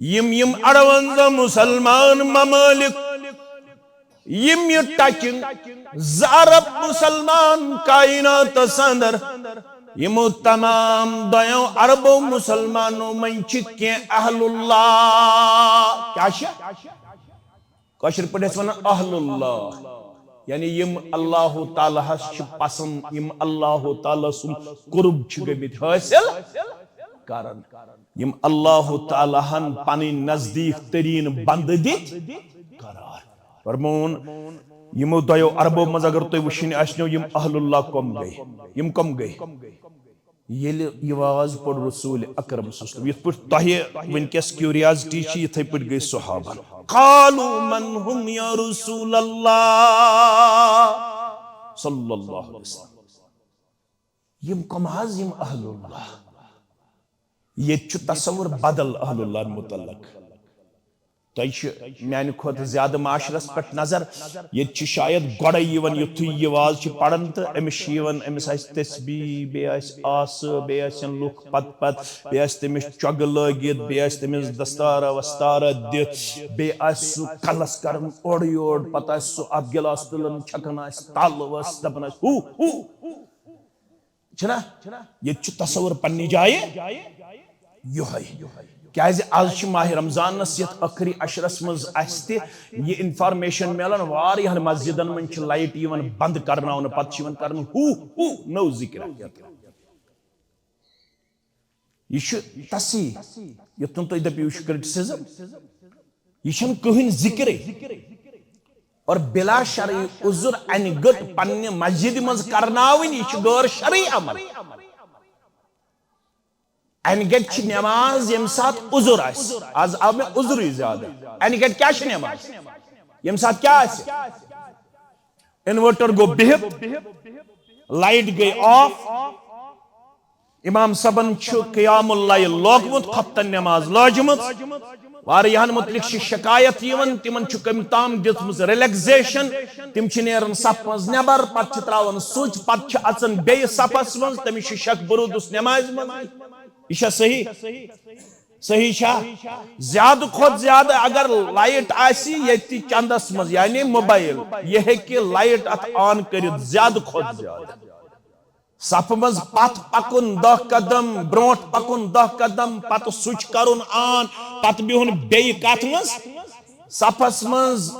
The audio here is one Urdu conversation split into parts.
یم اڑونزہ مسلمان ممالک یم ٹچنگ زارب مسلمان کائنات سندر یمو تمام دیو عربو مسلمانوں من چکیں اہل اللہ کیا شاہ کاشر پڑھیس ونہ اہل اللہ یعنی یم اللہ تعالیٰ چھ پسند یم اللہ تعالیٰ سن قرب چھ گمت حاصل کرن یم اللہ تعالیٰ ہن پانی نزدیک ترین بند دیت قرار فرمون یمو دیو عربو مز اگر تو وشنی آسنو یم اہل اللہ کم گئی یم کم گئی یل یواز پڑ رسول اکرم صلی اللہ علیہ وسلم یہ پڑ تاہی ونکس کیوریازٹی چی یہ پڑ گئی صحابہ قالوا من هم یا رسول اللہ صلی اللہ علیہ وسلم یم کم حض یم اہل اللہ یہ چھ تصور بدل اہل اللہ متعلق تو میانہ کھت زیادہ معاشرس پہ نظر یہ شاید گوڑے یتھے یہ واز پڑھن تو امس امس تسبیح بیس آس بیس لوک پت پت بیس تمس چگ لگت بیس تمس دستارہ وستارہ دت بیس سہ کلس کرن اوڑ یوڑ پتہ سہ اب گلاس تلن چھکن تل وس دپن ہو چھنا یہ تصور پنہ جائے یہ کیازِ آز چھ ماہ رمضان یت ٲخری عشرس مز تہ یہ انفارمیشن ملان واریاہن مسجدن من چھ لائٹ یوان بند کرناون پتہ چھ یوان کرن ہو نو ذکر یہ چھ تسی یتن تُہۍ دپیو یہ چھ کرٹسزم یہ چھن کہین ذکر اور بلا شرعی عذر ان گٹ پنہ مسجد مز کرناون یہ چھ غیر شرعی عمل انگٹ چھ نماز یم سات عذر آس آز آو میں عذری زیادہ انگٹ کیا چھ نماز یم سات کیا آس انورٹر گو بہت لائٹ گئی آف امام صبن چھ قیام اللہ لوگمت خفتن نماز لاجمت واریہن متعلق چھ شکایت یون تمن چھ کم تام دتمز ریلیکزیشن تم چھ نیرن صف مز نبر پت چھ تراون سوچ پت چھ اژن بیٚیہِ صفس مز تمس چھ شک برودس نماز مز یہ صحیح صحیح چھا زیادہ کھت زیادہ اگر لائٹ آسی یہ چندس مز یعنی موبائل یہ ہے کہ لائٹ ات آن کرت زیادہ کھت زیادہ صف مز پت پکن 10 قدم بروٹ پکن 10 قدم پت سوچ کرن آن پت بہن بیٚیہِ کتھ مز صفس مز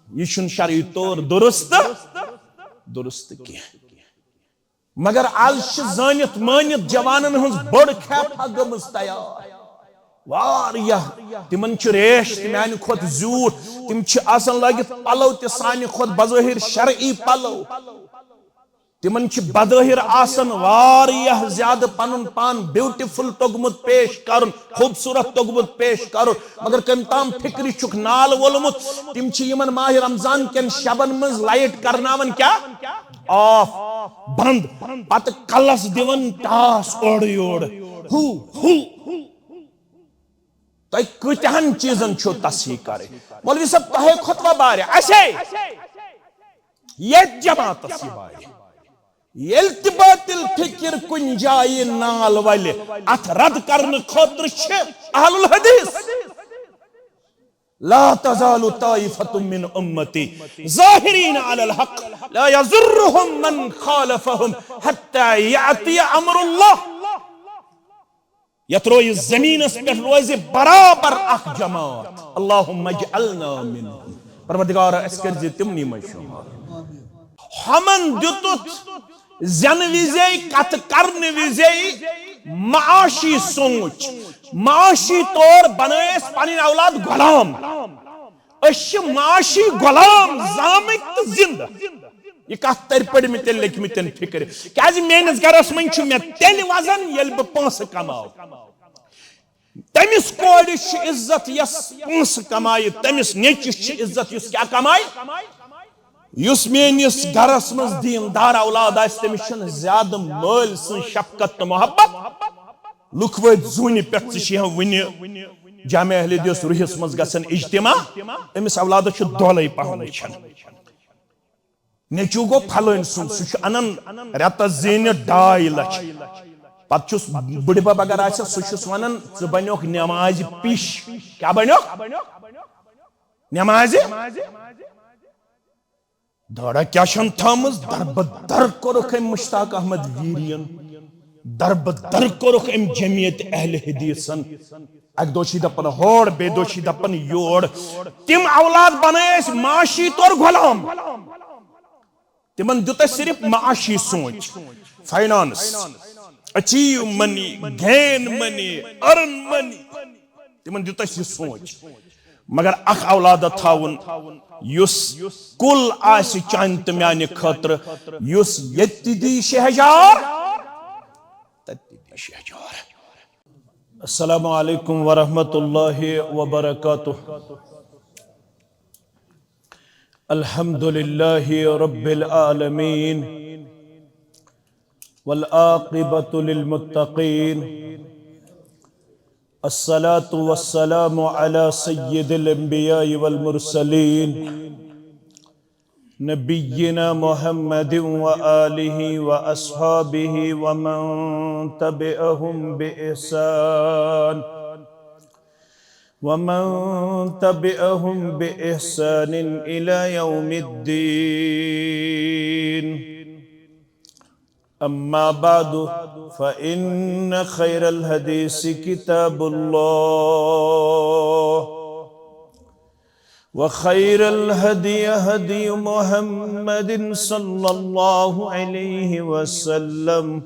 یہ چھن شرعی طور درست کی مگر آز زانت مانت جوانن ہنز بڑ کھیپا گمز تیار واریاہ تمن چھ ریش میانہ کھت زیوٹ تم چھ آسان لگت پلو تہ سانہ کھت بظاہر شرعی پلو تمن چھ بظاہر آسان واریاہ زیادہ پنن پان بیوٹیفل توگمت پیش کرن خوبصورت توگمت پیش کرن مگر کم تام فکری چھ نال ولمت تم چھ یمن ماہ رمضان کن شبن مز لائٹ کرناون کیا آف بند پت کلس دیون ٹاس اوڑ یوڑ ہو تہ کتہن چیزن چھو تصحیح کرے مولوی صاحب تہ خطبہ بارے اسے یہ جماعت سی بارے یلتبات الفکر کن جائے نال والے ات رد کرن خاطر چھ اہل الحدیث لا تزال طائفة من امتی ظاہرین علی الحق لا یضرهم من خالفهم حتی یعطی امر اللہ یتروی زمین اس پر روزی برابر اخ جماعت اللہم اجعلنا منهم پروردگار اسکر زی تمنی مشہور ہمن دیتت زن ویزی کت کرن ویزی معاشی سوچ معاشی طور بنائیس پانین اولاد غلام اش معاشی غلام زامت زندہ یہ کہت تر پڑ میں تیل لکھ میں تین فکر کیازی مینس گرس من چھو میں تیل وزن یل بہ پانس کماؤ تمس کوڑش عزت یس پانس کمائی تمس نیچس عزت یس کیا کمائی یس مینس گرس مز دیندار اولاد آس تمس چھن زیادہ مال سن شفقت تو محبت لکھ ویت زونی پیٹ سے ون جامع اہل دیس روحس مز گسن اجتماع امس اولاد چھ دولے پہن وچھن نیچو گو پھلن سن سہ انن رتس زین 2.5 لچھ پتہ چھس بڑ بب اگر آسہ سہ چھس ونان ژٕ بنیوکھ نماز پش کیا بنیوکھ نماز دڑا کیا چھن تھامز دربدر کوٚرُکھ أمۍ مشتاق احمد ویرین دربدر کوٚرُکھ أمۍ جمعیت اہل حدیثن اک دۄہ چھ دپان ہور بیٚیہِ دۄہ چھ دپان یور تم اولاد بنٲے أسۍ معاشی طور غلام تمن دیُت اَسہِ صرف معاشی سوچ فائنانس اچیو منی گین منی ارن منی تمن دیُت اَسہِ یہِ سوچ مگر اخ اولاد تھاون یس کل آسہِ چانہِ تہٕ میانہِ خٲطرٕ یس ییٚتہِ دی شہجار تتہِ دی شہجار السلام علیکم ورحمۃ اللہ وبرکاتہ الحمد للہ رب العالمین والعاقبۃ للمتقین الصلاة والسلام على سید الانبیاء والمرسلین نبینا محمد وآلہ واصحابہ ومن تبعہم بإحسان إلى يوم الدين أما بعد فإن خير الحديث كتاب الله وخير الهدي هدي محمد صلى الله عليه وسلم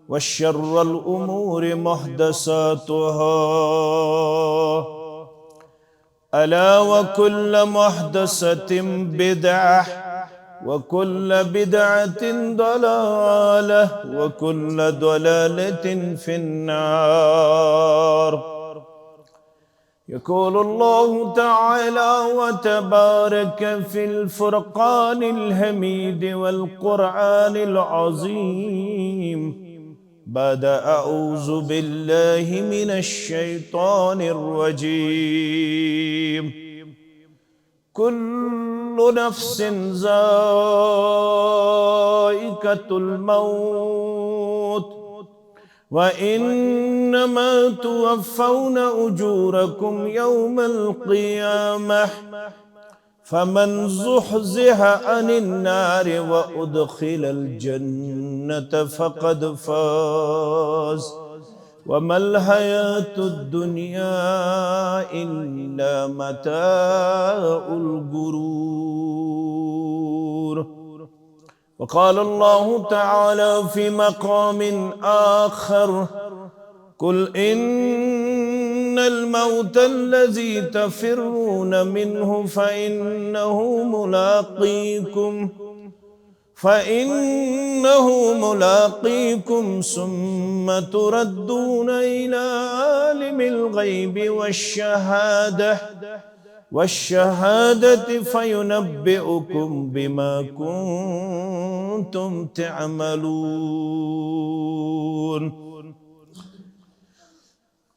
وشر الأمور محدثاتها ألا وكل محدثة بدعة وكل بدعة ضلالة وكل ضلالة في النار يقول الله تعالى وتبارك في الفرقان الحميد والقرآن العظيم بعد أعوذ بالله من الشيطان الرجيم كل نفس ذائقة الموت وإنما توفون أجوركم يوم القيامة فمن زحزح عن النار وأدخل الجنة فقد فاز وما الحياة الدنيا إلا متاع الغرور وقال الله تعالى في مقام آخر قل إن الموت الذي تفرون منه فإنه ملاقيكم ثم تردون إلى عالم الغيب والشهادة فينبئكم بما كنتم تعملون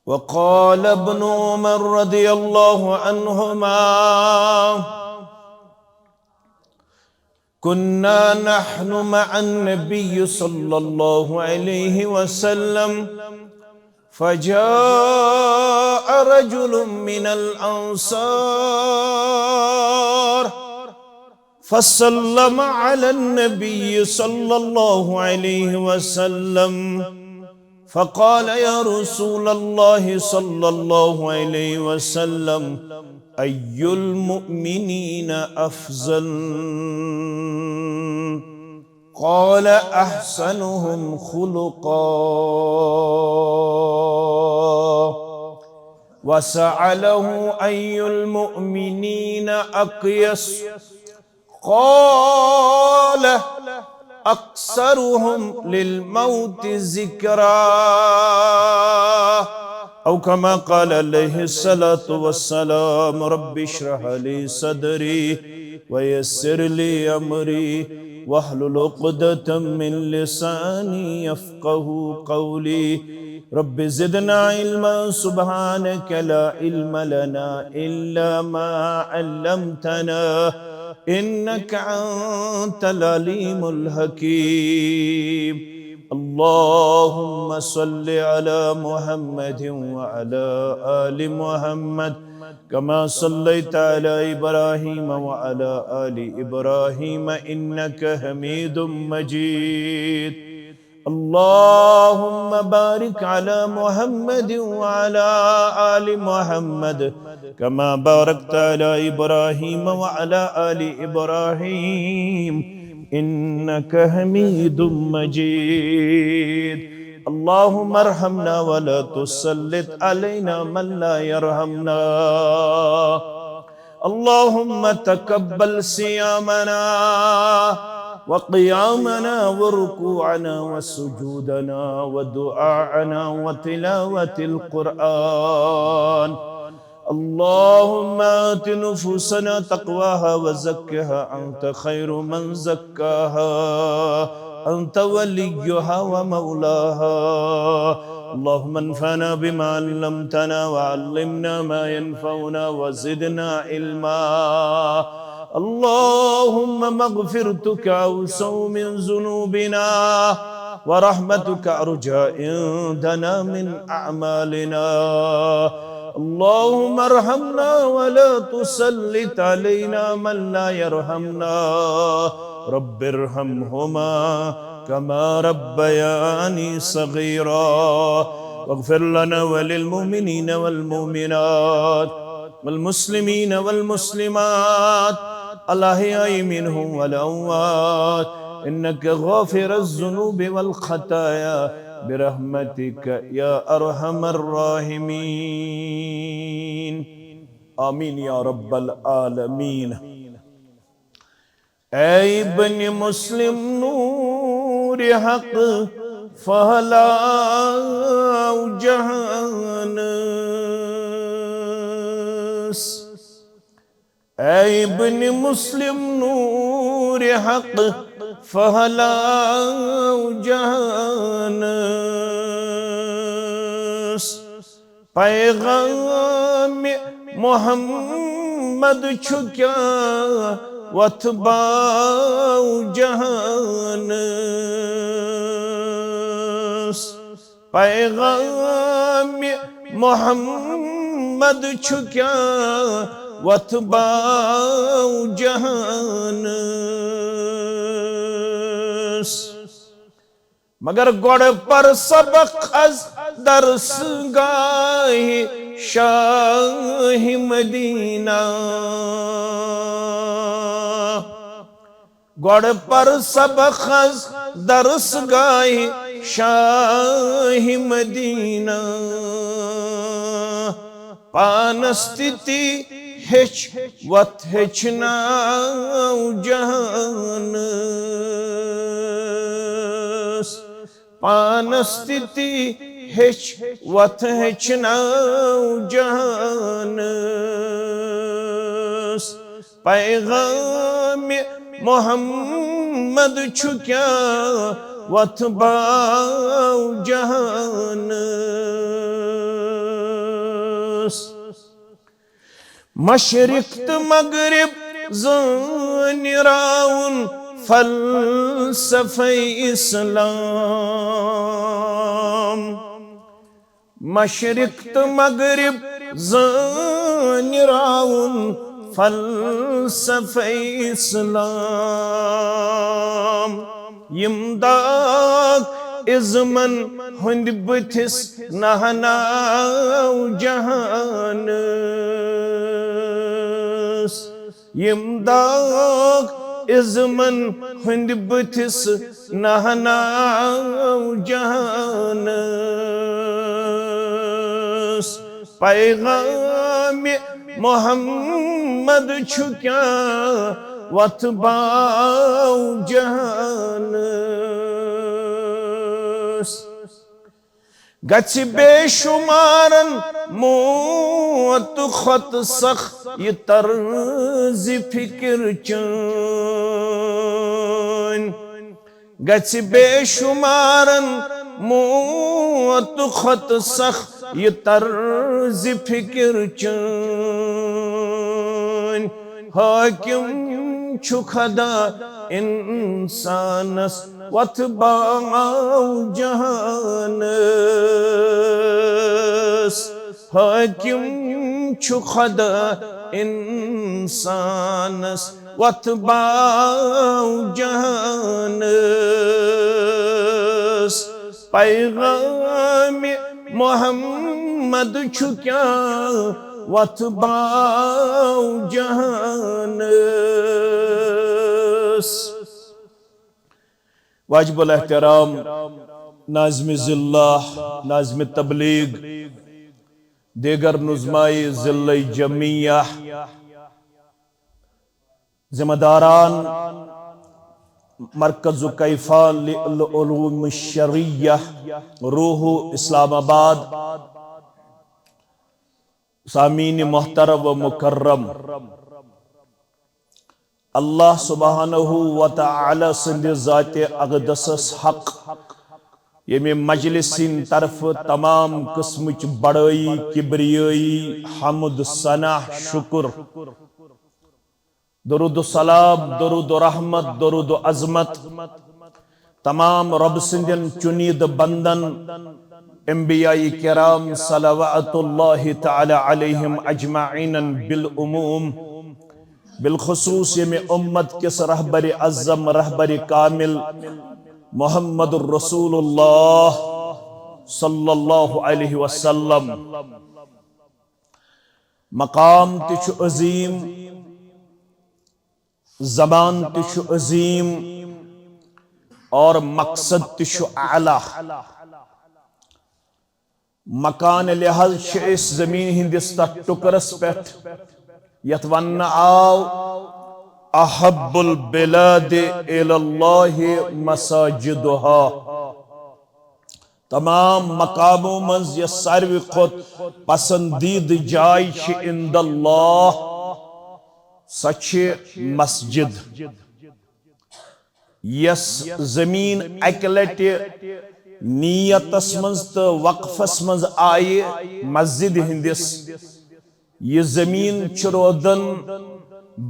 وقال ابن عمر رضي الله عنهما كنا نحن مع النبي صلى الله عليه وسلم فجاء رجل من الأنصار فسلم على النبي صلى الله عليه وسلم فقال يا رسول الله صلى الله عليه وسلم أي المؤمنين أفضل قال أحسنهم خلقا وسأله أي المؤمنين أقيس قال أكثرهم للموت ذكرا أو كما قال عليه الصلاة والسلام رب اشرح لي صدري ويسر لي أمري واحلل عقدة من لساني يفقه قولي رب زدنا علما سبحانك لا علم لنا إلا ما علمتنا إنك أنت العليم الحكيم اللهم صل على محمد وعلى آل محمد كما صليت على إبراهيم وعلى آل إبراهيم إنك حميد مجيد اللهم بارك على محمد وعلى آل محمد كما باركت على إبراهيم وعلى آل إبراهيم إنك حميد مجيد اللهم ارحمنا ولا تسلط علينا من لا يرحمنا اللهم تقبل صيامنا وقيامنا وركوعنا وسجودنا ودعاءنا وتلاوة القرآن اللهم آت نفوسنا تقواها وزكها أنت خير من زكاها أنت وليها ومولاها اللهم انفعنا بما علمتنا وعلمنا ما ينفعنا وزدنا علما اللهم مغفرتك أوسع من ذنوبنا ورحمتك أرجى عندنا من أعمالنا اللهم ارحمنا ولا تسلط علينا من لا يرحمنا رب ارحمهما كما ربياني صغيرا واغفر لنا وللمؤمنين والمؤمنات والمسلمين والمسلمات الأحياء منهم والأموات إنك غافر الذنوب والخطايا برحمتك يا أرحم الراحمين آمین یا رب العالمین اے ابن مسلم نور حق پھہلاؤ جہان اے ابن مسلم نور حق پھہلاؤ جہان پیغام محمد چھکیا واتباؤ جہان پیغام محمد چھکیا واتباؤ جہان مگر گوڑ پر سبق از درس گاہ شاہ مدینہ گوڑ پر سبق از درس گاہ شاہ مدینہ پانستیتی ہچ وت ہچناؤ جہان پانستیتی ہچ وت ہچناؤ جہان پیغام محمد چھکیا واتباؤ جہان مشرق تو مغرب زان راون فلسفہ اسلام مشرق تو مغرب زان راون فلسفہ اسلام یمداغ ازمن ہند بتس نہناؤ جہان یمداغ ازمن ہند بتس نہناؤ جہان پیغام محمد چھکیا واتباؤ جہان گچھ بے شمارن موت خط سخ یہ طرز فکر چون گچھ بے شمارن موت خط سخ یہ طرز فکر چون حاکم چھو خدا انسانس واتباع جہانس حاکم چھُ خدا انسانس واتباع جہانس پیغام محمد چھُ کیا واتباع جہانس واجب الاحترام ناظم ضلع ناظم تبلیغ دیگر نظمائی ضلع جمعیہ ذمہ داران مرکز کیفا للعلوم الشرعیہ روح اسلام آباد سامعین محترم و مکرم اللہ سبحانہ و تعالی سند ذات اقدس حق یمی مجلسین طرف تمام قسمچ بڑائی کبریائی حمد ثنا شکر درود و سلام درود و رحمت درود و عظمت تمام رب سندن چنید بندن انبیاء کرام صلوات اللہ تعالی علیہم اجمعین بالعموم بالخصوص یمی امت کس رہبر اعظم رہبر کامل محمد الرسول اللہ صلی اللہ علیہ وسلم مقام تچ عظیم زبان تچ عظیم اور مقصد تچ اعلی مکان لحاظ اس زمین ہندس ٹکرس پہ یت ون آو احب البلاد الاللہ مساجدها تمام مقاموں منز یہ ساروی خود پسندید جائی چھ اند اللہ سچ مسجد یس زمین اکلٹ نیتس منز تو وقفس منز آئی مسجد ہندس یہ زمین چرودن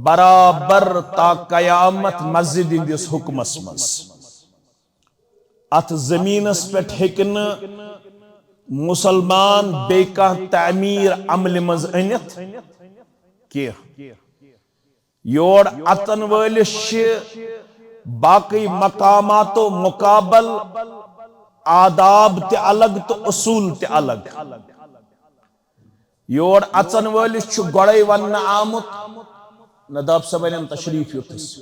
برابر تا قیامت مسجد ہندس حکمس منز ات زمینس پہ ہیکن مسلمان بیکا تعمیر عمل منز انت کی یور اتن ولش باقی مقامات و مقابل آداب تے الگ تو اصول تے الگ یور اچن ولس گوڑے ون آمت نداب صاحب تشریف یوتس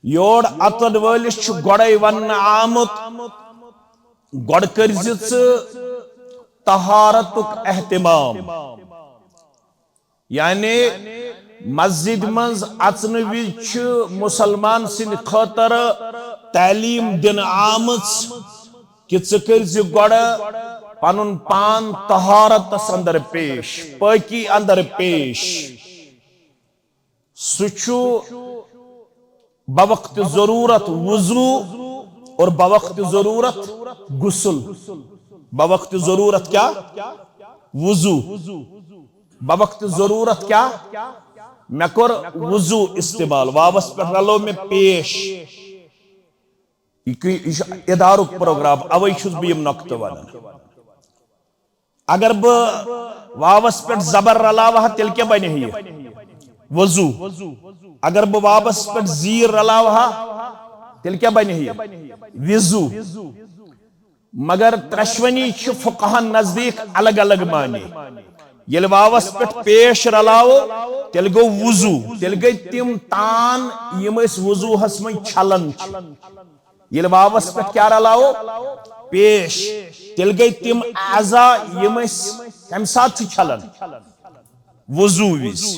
یور اچن ولس گوڑے ون آمت گوڑ کرز طہارتک اہتمام یعنی مسجد منز اچن وز مسلمان سن خاطر تعلیم دن آمت کہ ثرز گوڑ پنن پان طہارت اندر پیش پاکی اندر پیش سچو بوقت ضرورت وضو اور بوقت ضرورت غسل بوقت ضرورت کیا وضو بوقت ضرورت کیا میں کر وضو استعمال واپس پر رلو میں پیش ادارک پروگرام اوی چھس بیم نقطہ ونن اگر واپس پر زبر رلاوہ تیل کیا بنے ہی وضو اگر واپس پر زیر رلاوہ تیل کیا بنے ہی وضو مگر ترشونی چھ فقہان نزدیک الگ الگ معنی یل واپس پر پیش رلاو تیل گو وضو تیل گئی تیم تان یم اس وضو حسمن چھلن یل واپس پر کیا رلاو پیش تیل گئی تیم اعضا یم اس کم ساتھ چھلن وضو ویس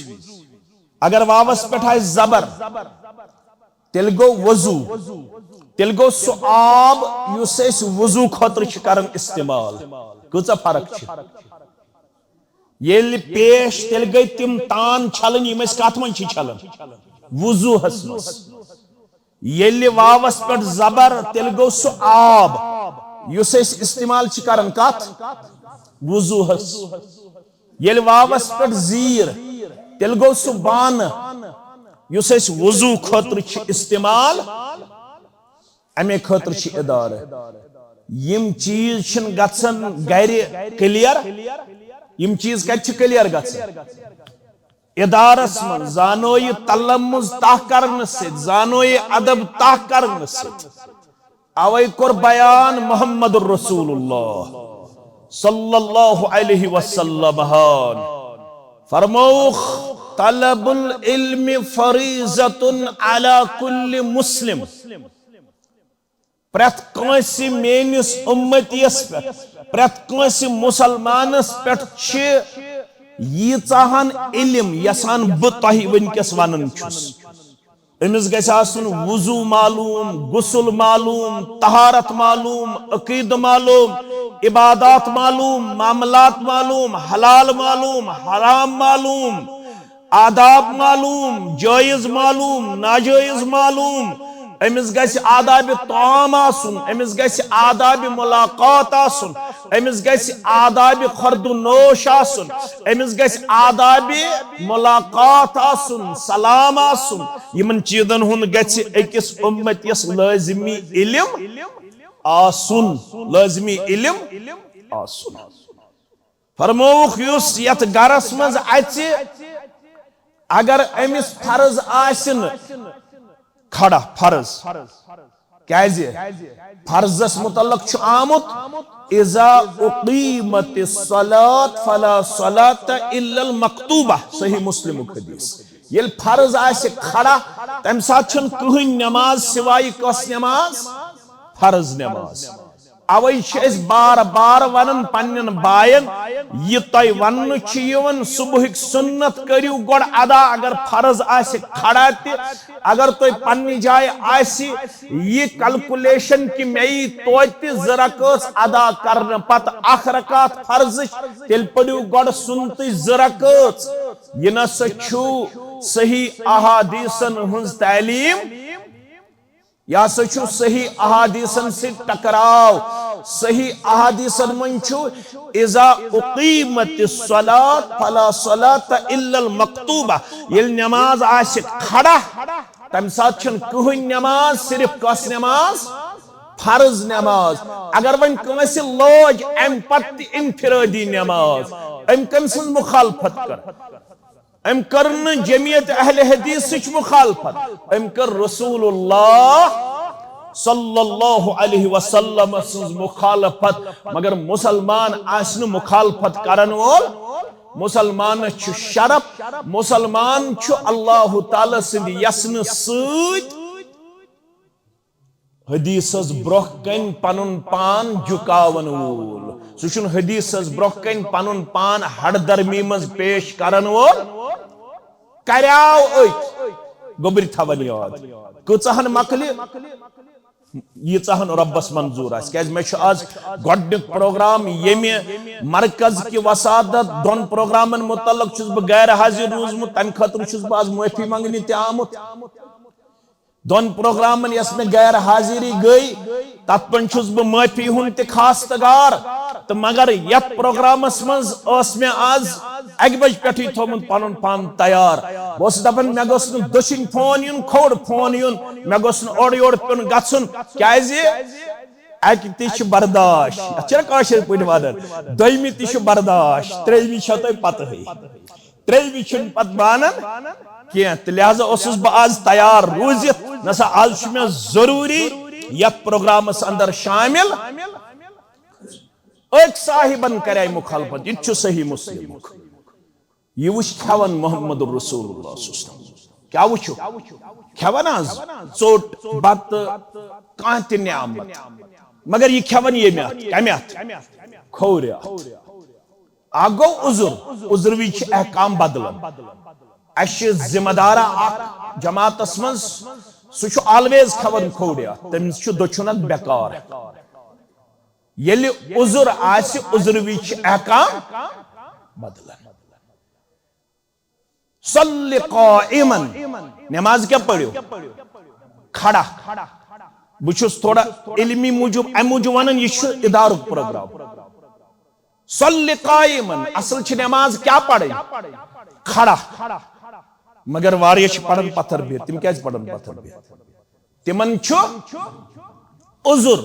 اگر واپس پر ہے زبر تیل گو وضو تیل گو سو آب یوس اس وضو خطر چکرن استعمال کچھ فرق چھ یل پیش تیل گئی تیم تان چھلن یم اس کاتمن چھ چھلن وضو حسمس یل واپس پر زبر تیل گو سو آب یوس اس استعمال چکرن کات وضو حس یل واپس پر زیر تیل گو سو بان یوس اس وضو خطر چھ استعمال امی خاطر چھ ادارہ یم چیز چھن گژھن گھر کلیئر یم چیز کتہ کلیئر گژھن ادارس من زانوی تلمز تاہ کرن ست زانوی ادب تاہ کرن ست اوے کور بیان محمد الرسول اللہ صلی اللہ علیہ وسلم فرموخ طلب العلم فریضۃ علی کل مسلم پرت کنسی مینس امتیس پرت کنسی مسلمانس پٹ چھ ییژاہن علم یسان بہ تۄہہِ ونکس ونان چھُس امس گژھِ آسُن وضو معلوم غسل معلوم طہارت معلوم عقید معلوم عبادات معلوم معاملات معلوم حلال معلوم حرام معلوم آداب معلوم جائز معلوم ناجائز معلوم امس گژھِ آداب طعام آسُن امس گژھِ آداب ملاقات آسُن امس گژھِ آداب خرد و نوش آسُن امس گژھِ آداب ملاقات آسُن سلام آسُن یمن چیزن ہند گژھِ أکس امتیس لازمی علم آسُن لازمی علم آسُن فرمووُکھ یُس یتھ گرس منٛز اژِ اگر امس فرض آسہِ نہٕ کھڑا فرض کیازِ فرضس متعلق چھ آمت اذا اقیمت الصلاة فلا صلاة الا المکتوبہ صحیح مسلم حدیث یل فرض آسہِ کھڑا تم سات چھن کہین نماز سوائے کس نماز فرض نماز اوے چھ اس بار بار ونن پنن بائن یہ تۄہہِ وننہٕ چھ یوان صبحک سنت کریو گۄڈ ادا اگر فرض آسہِ کھڑا تہِ اگر تۄہہِ پننہِ جایہِ آسہِ یہ کلکولیشن کہ مےٚ توتہِ زٕ رکٲژ ادا کرنہٕ پتہٕ اکھ رکات فرضٕچ تیٚلہِ پٔرِو گۄڈ سنتٕچ زٕ رکٲژ یہ نسا چھُ صحیح احادیثن ہنٛز تعلیٖم یا سا چھو صحیح احادیثن سے ٹکراو صحیح احادیثن من چھو اذا اقیمت الصلاة فلا صلاة الا المکتوبہ یل نماز آسہِ کھڑا تم سات چھن کہین نماز صرف کس نماز فرض نماز اگر ون کنسی لوج ام پتہ انفرادی نماز ام کم سن مخالفت کر ام کرن جمعیت اہل حدیث سچ مخالفت ام کر رسول اللہ صلی اللہ علیہ وسلم سنز مخالفت مگر مسلمان آسن مخالفت کرن وول مسلمان چھ شرف مسلمان چھ اللہ تعالی سند یسن سۭتۍ حدیثس برٛونٛہہ کن پنن پان جُکاون وول سُہ چھُنہٕ حدیثس برٛونٛہہ کن پنن پان ہڑ درمی منٛز پیش کرن وول کریاو أتھۍ گوٚبرِ تھاون یاد کۭژاہن مکلہِ ییٖژاہن رۄبس منظور آسہِ کیازِ مےٚ چھُ آز گۄڈنیُک پروگرام ییٚمہِ مرکز کہِ وسادت دۄن پروگرامن متعلق چھُس بہٕ غیر حاضر روٗزمُت تمہِ خٲطرٕ چھُس بہٕ آز معٲفی منگنہِ تہِ آمُت دون پروگرامن یس میں غیر حاضری گئی تت پن چھس بہ معافی ہن تہ خاستگار تو مگر یت پروگرامس منز اس میں آز اک بج پٹھی تھومت پنن پان تیار بس دپن مے گوس نہ دشن فون یون کھوڑ فون یون مے گوس نہ اور یور پن گژھن کیازِ اک تہ چھ برداشت اچھا کاشر پٲٹھۍ ونان دویمہِ تہ چھ برداشت ترٛیٚیمہِ چھو تۄہہِ پتہٕے ترٛیٚیمہِ چھُنہٕ پتہٕ بانن کیا لہذا اسس بہ آز تیار روزت نسا آز میں ضروری یت پروگرامس اندر شامل ایک صاحبن کرے مخالفت یہ صحیح مسلم یہ وچ کھون محمد الرسول اللہ صلی اللہ علیہ وسلم کیا وچھو کھون آز ژوٹ بت کانٛہہ تہِ نعمت مگر یہ کھون ییٚمہِ کمہِ کھوریا آگو عذر وی چھ احکام بدلن اش ذمہ دارا اخ جماعتس من سہ آلویز کھون کھوڑیا تمس دچھنت بیکار یل عذر آسہ عذر وی احکام بدلن صلی قائما نماز کیا پڑھو کھڑا بچھس تھوڑا علمی موجود ام موجود ونن یہ ادارک پروگرام صلی قائما اصل چھ نماز کیا پڑھیں کھڑا مگر واریہ چھ پڑھن پتھر بہت تم کیا پڑھن پتھر بہت تمن چھ عذر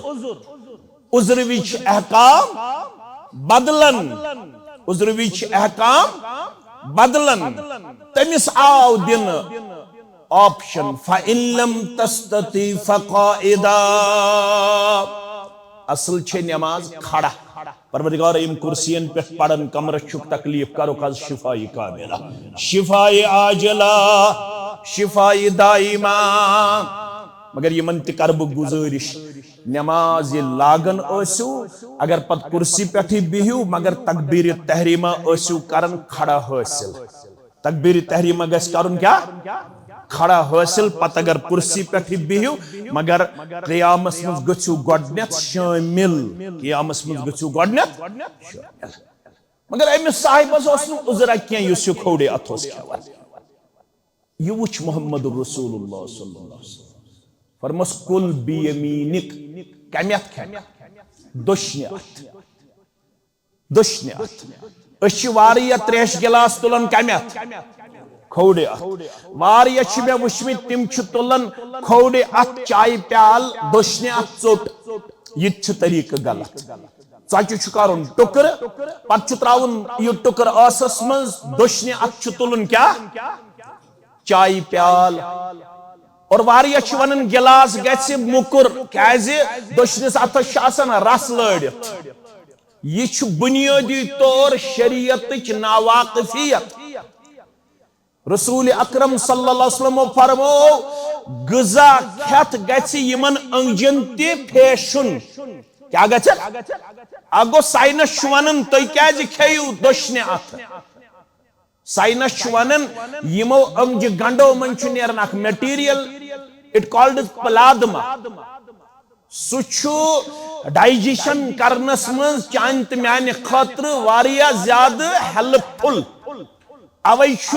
عذر وچ احکام بدلن عذر وچ احکام بدلن تمس آو دن آپشن فَإِن لَمْ تَسْتَطِعْ فَقَاعِدًا اصل چھے نماز کھڑا پروردگار ام کرسین پہ پڑھن کمر چھک تکلیف کرو کاز شفائی کاملہ شفائی عاجلہ شفائی دائمہ مگر یہ منتی کرب گزارش نماز لاگن اسو اگر پت کرسی پہ بہیو مگر تکبیر تحریمہ اسو کرن کھڑا حاصل تکبیر تحریمہ گس کرن کیا کھڑا حاصل پت اگر کرسی پہ بہیو مگر قیامس مز گچو گوڈنیت شامل قیامس مز گچو گوڈنیت شامل مگر امس صاحبس اسنو عذرا کین یس یہ کھوڑے اتھوس کھوان یہ وچ محمد رسول اللہ صلی اللہ علیہ وسلم فرمس کل بیمینک کمیت کھین دشنیت دشنیت اچھی واریا تریش گلاس تلن کمیت کھوڑے ات واریا چھ میں وشمت تم چھ تلن کھوڑے ات چائے پیال دشنی ات ژوٹ یہ چھ طریقہ غلط ژچہ چھ کرن ٹکر پت چھ تراون یہ ٹکر آسس مز دشنی ات چھ تلن کیا چائے پیال اور واریا چھ ونن گلاس گژھِ مکر کیازِ دشنس اتس چھ آسان رس لڑت یہ چھ بنیادی طور شریعتچ ناواقفیت رسول اکرم صلی اللہ علیہ وسلم فرمو غذا کھت گژھِ یمن انجن تہ پھیشن کیا گژھِ اگو سائنس چھ ونن تُہۍ کیازِ کھیِو دشنہِ اتھ سائنس چھ ونن یمو انجہ گنڈو من چھ نیرن اکھ میٹیریل اٹ کالڈ پلازما سو چھ ڈائجیشن کرنس من چانہ تہ میانہ خاطر واریاہ زیادہ ہیلپ فل اوے چھ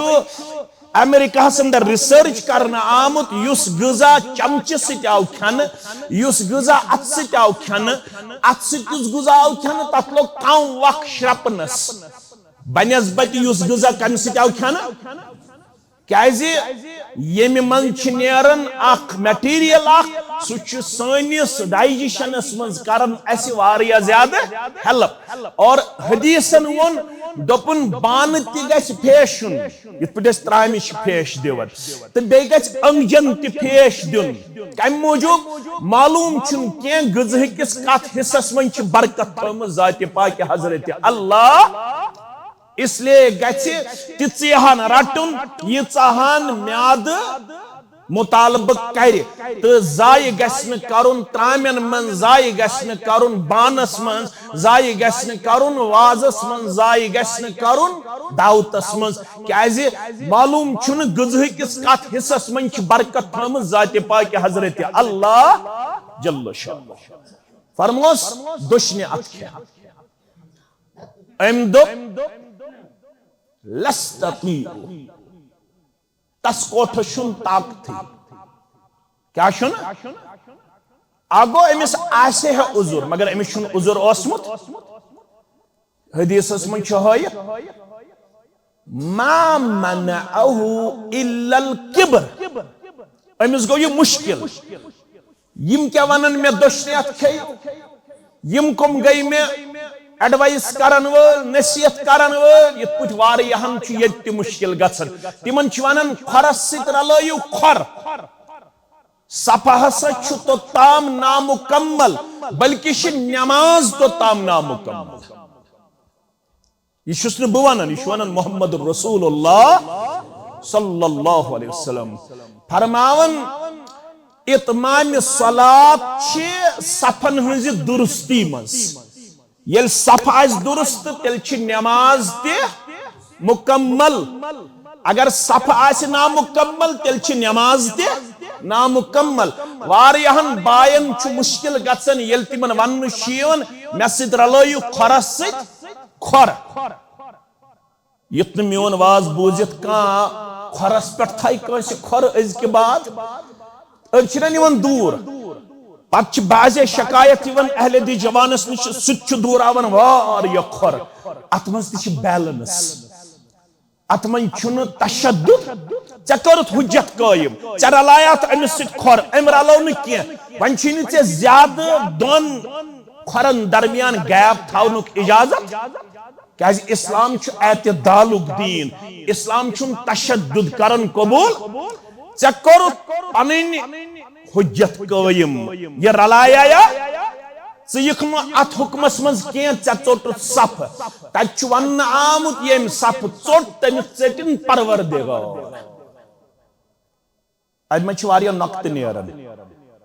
امریکہ اندر ریسرچ کرنا آمت یس غذا چمچہ ست آو کھن یس غذا ات ست آو کھن ات ست یس غذا آو کھن تت لوگ کم وقت شرپنس بنسبت یس غذا کم ست آو کھن کیازِ یمہ من چھ نیرن اخ میٹیریل اخ سو چھ سانس ڈائجیشنس مز کرن اس واریاہ زیادہ ہیلپ اور حدیثن ون دوپن بان تہ گژھِ پھیشن یت پٹھ اس ترامہ چھ پھیش دیوان تو بیٚیہِ گژھِ انجن تہ پھیش دیون کمہ موجوب معلوم چھن کینٛہہ غذا کس کتھ حصس من چھ برکت تھٲومٕژ ذات پاک حضرت اللہ اس لیے گژھِ تیژہن رٹن ییژہن میاد مطالبہ کرِ تو ضائع گژھِ نہٕ کرُن ترامین من ضائع گژھِ نہٕ کرُن بانس من ضائع گژھِ نہٕ کرُن وازس من ضائع گژھِ نہٕ کرُن دعوتس مز کیازِ معلوم چھُنہٕ غذا کس کتھ حصس من چھ برکت تھٲومٕژ ذات پاک حضرت اللہ جل شانہ فرموس دشنہِ اتھ کھٮ۪ن أمۍ دوٚپ لستطیع تس کوٹھ چھُن طاقتٕے کیا چھُن اگو أمِس آسہِ ہے عذر مگر أمِس چھُنہٕ عذر اوسمُت حدیثس من چھُ ہٲیِتھ ما منعه الا الكبر أمِس گوٚو یہِ مشکل یم کیا ونن مےٚ دشنہِ اتھ کھیٚیِو یم کم گٔے مےٚ ایڈوائس کرن وول نصیحت کرن وول یت پٹ واریاہن چھ یت تہ مشکل گژھن تمن چھ ونن کھرس ست رلٲیِو کھر صفا ہسا چھ توٚتام نامکمل بلکہ چھ نماز توٚتام نامکمل یہ چھُس نہٕ بہٕ ونان یہ چھ ونان محمد رسول اللہ صلی اللہ علیہ وسلم فرماون اتمام صلات چھ صفن ہنز درستی مز یل صف آس درست تیل چھ نماز تہ مکمل اگر صف آس نامکمل تیل چھ نماز تہ نامکمل واریاہن باین چھ مشکل گژھن یل تمن ون شیون مے سۭتۍ رلٲیِو کھۄرس سۭتۍ کھۄر یُتھ نہٕ میون واز بوٗزِتھ کانٛہہ کھۄرس پٮ۪ٹھ تھایہِ کٲنٛسہِ کھۄر أزکہِ بعد أڑۍ چھِنہ نِوان دوٗر پتہ چھ بعضے شکایت یوان اہل دی جوانس نش سچ دوراون واریاہ کھور ات مز تہ چھ بیلنس ات من چھن تشدد چکرت حجت قائم چرلایات امس سٹ کھور ام رلو نکی ون چھ ژے زیادہ دون کھورن درمیان گیپ تھاونک اجازت کیاز اسلام چھ اعتدالک دین اسلام چھن تشدد کرن قبول ژے کورت پنن حجت قائم یہ رلایا یا ژٕ یِکھ نہٕ اتھ حکمس منٛز کینٛہہ ژےٚ ژوٚٹُتھ صف تتہِ چھُ وننہٕ آمُت ییٚمۍ صف ژوٚٹ تٔمِس ژٔٹِن پروردگار اتہِ منٛز چھِ واریاہ نۄقطہٕ نیران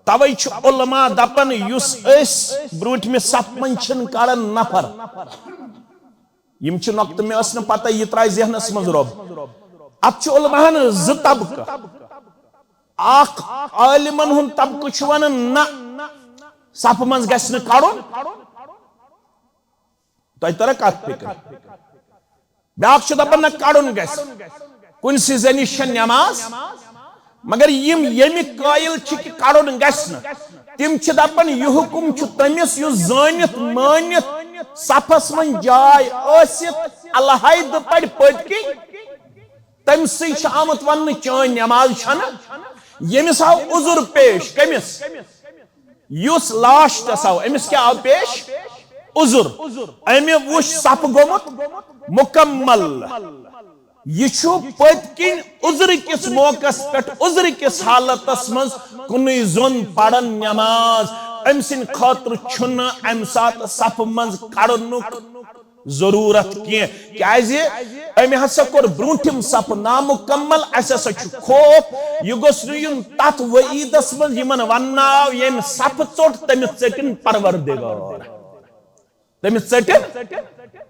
توے چھُ علما دپان یُس أسۍ برٛوٗنٛٹھمہِ صف منٛز چھِنہٕ کڑان نفر یِم چھِ نۄقطہٕ مےٚ ٲس نہٕ پتہ یہِ ترٛایہِ ذہنس منٛز رۄب اتھ چھُ علماہن زٕ طبقہٕ اکھ عالمن ہُنٛد طبقہٕ چھُ ونان نہ صف منٛز گژھِ نہٕ کڑُن تۄہہِ ترا کتھ فکر بیاکھ چھُ دپان نہ کڑُن گژھِ کُنسٕے زٔنِس چھےٚ نٮ۪ماز مگر یم ییٚمِکۍ قٲیِل چھِ کہِ کڑُن گژھِ نہٕ تِم چھِ دپان یہِ حکم چھُ تٔمِس یُس زٲنِتھ مٲنِتھ صفس منٛز جاے ٲسِتھ علیحدٕ پرِ پٔتۍ کِنۍ تٔمسٕے چھُ آمُت وننہٕ چٲنۍ نٮ۪ماز چھنہٕ ییٚمِس آو عذر پیش کٔمِس یُس لاسٹس آو أمِس کیٛاہ آو پیش عذر أمہِ وُچھ صف گوٚمُت مُکمل یہ چھُ پٔتۍ کِنۍ عذر کِس موقعس پٮ۪ٹھ عذر کِس حالتس منٛز کُنُے زوٚن پران نٮ۪ماز أمۍ سٕنٛدِ خٲطرٕ چھُنہٕ اَمہِ ساتہٕ صفہٕ منٛز کڑنُک ضروٗرت کینٛہہ کیازِ أمۍ ہسا کوٚر برٛوٗنٛٹھِم صف نامُکمل اسہِ ہسا چھُ خوف یہِ گوٚژھ نہٕ یُن تتھ وعیٖدس منٛز یِمن وننہٕ آو ییٚمۍ صف ژوٚٹ تٔمِس ژٔٹِن پروردگار تٔمِس ژٔٹِن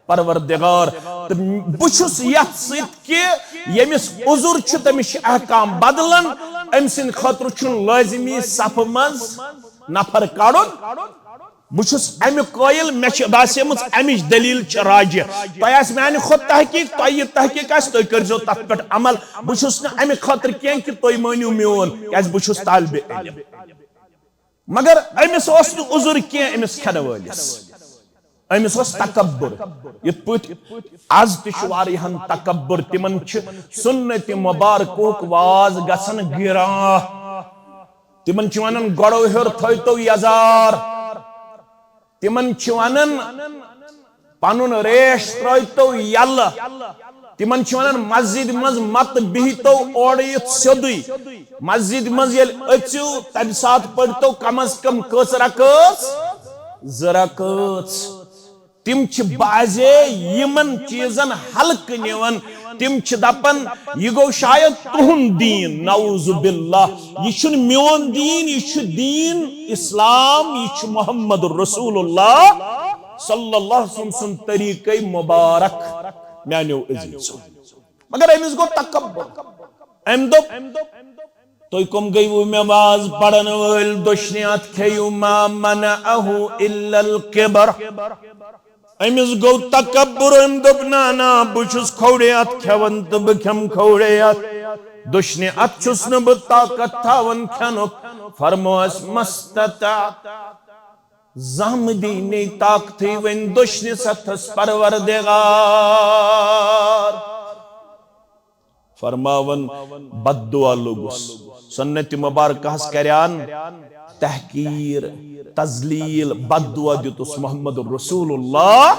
پروردگار تہٕ بہٕ چھُس یتھ سۭتۍ کہِ ییٚمِس عذر چھُ تٔمِس چھِ احکام بدلان أمۍ سٕنٛدِ خٲطرٕ چھُنہٕ لٲزمی صفہٕ منٛز نفر کڑُن بہٕ چھُس اَمہِ قٲیِل مےٚ چھِ باسیمٕژ اَمِچ دلیٖل چھِ راجہِ تۄہہِ آسہِ میانہِ کھۄتہٕ تحقیٖق تۄہہِ یہِ تحقیٖق آسہِ تُہۍ کٔرۍزیو تتھ پٮ۪ٹھ عمل بہٕ چھُس نہٕ اَمہِ خٲطرٕ کینٛہہ کہِ تُہۍ مٲنِو میون کیازِ بہٕ چھُس طالبہِ علم مگر أمِس اوس نہٕ عذر کینٛہہ أمِس کھٮ۪نہٕ وٲلِس أمِس اوس تکبُر یِتھ پٲٹھۍ آز تہِ چھُ واریاہن تکبُر تِمن چھِ سُنتہِ مُبارکُک واز گژھان گِران تِمن چھِ ونان گۄڈو ہیوٚر تھٲیتو یزار تِمن چھِ ونان پنُن ریش ترٲیتو یلہٕ تِمن چھِ ونان مسجد منٛز متہٕ بِہتو اورٕ یِتھ سیوٚدُے مسجد منٛز ییٚلہِ أژِو تمہِ ساتہٕ پٔرتو کم از کم کٔژ رکٲژ زٕ رکٲژ تِم چھِ بازے یِمن چیٖزن ہلکہٕ نِوان تِم چھِ دپان یہِ گوٚو شاید تُہُنٛد دیٖن نعوذ باللہ یہِ چھُنہٕ میون دیٖن یہِ چھُ دیٖن اسلام یہِ چھُ محمد رسول اللہ صلی اللہ علیہ وسلم سُنٛد طریقے مبارک میانیو عزیزو مگر أمِس گوٚو تکبُر أمۍ دوٚپ تُہۍ کٕم گٔیوٕ مےٚ واز پرن وٲلۍ دۄشنہِ اتھ کھیٚیِو ما منعہُ الا الکبر أمِس گوٚو تکبُر أمۍ دوٚپ نا بہٕ چھُس کھوڑے اتھ کھٮ۪وان تہٕ بہٕ کھٮ۪مہٕ کھوڑے اتھ دۄشنہِ اتھ چھُس نہٕ بہٕ طاقت تھاوان کھٮ۪نُک فرمووس مستطعت زانٛہہ مہٕ دی نَے طاقتھٕے وۄنۍ دۄشنِس اتھس پروردگار فرماون بد دعا لوٚگُس سنتہِ مبارکہس کریان تحقیر تذلیل بد دعا دیُتُس محمد رسول اللہ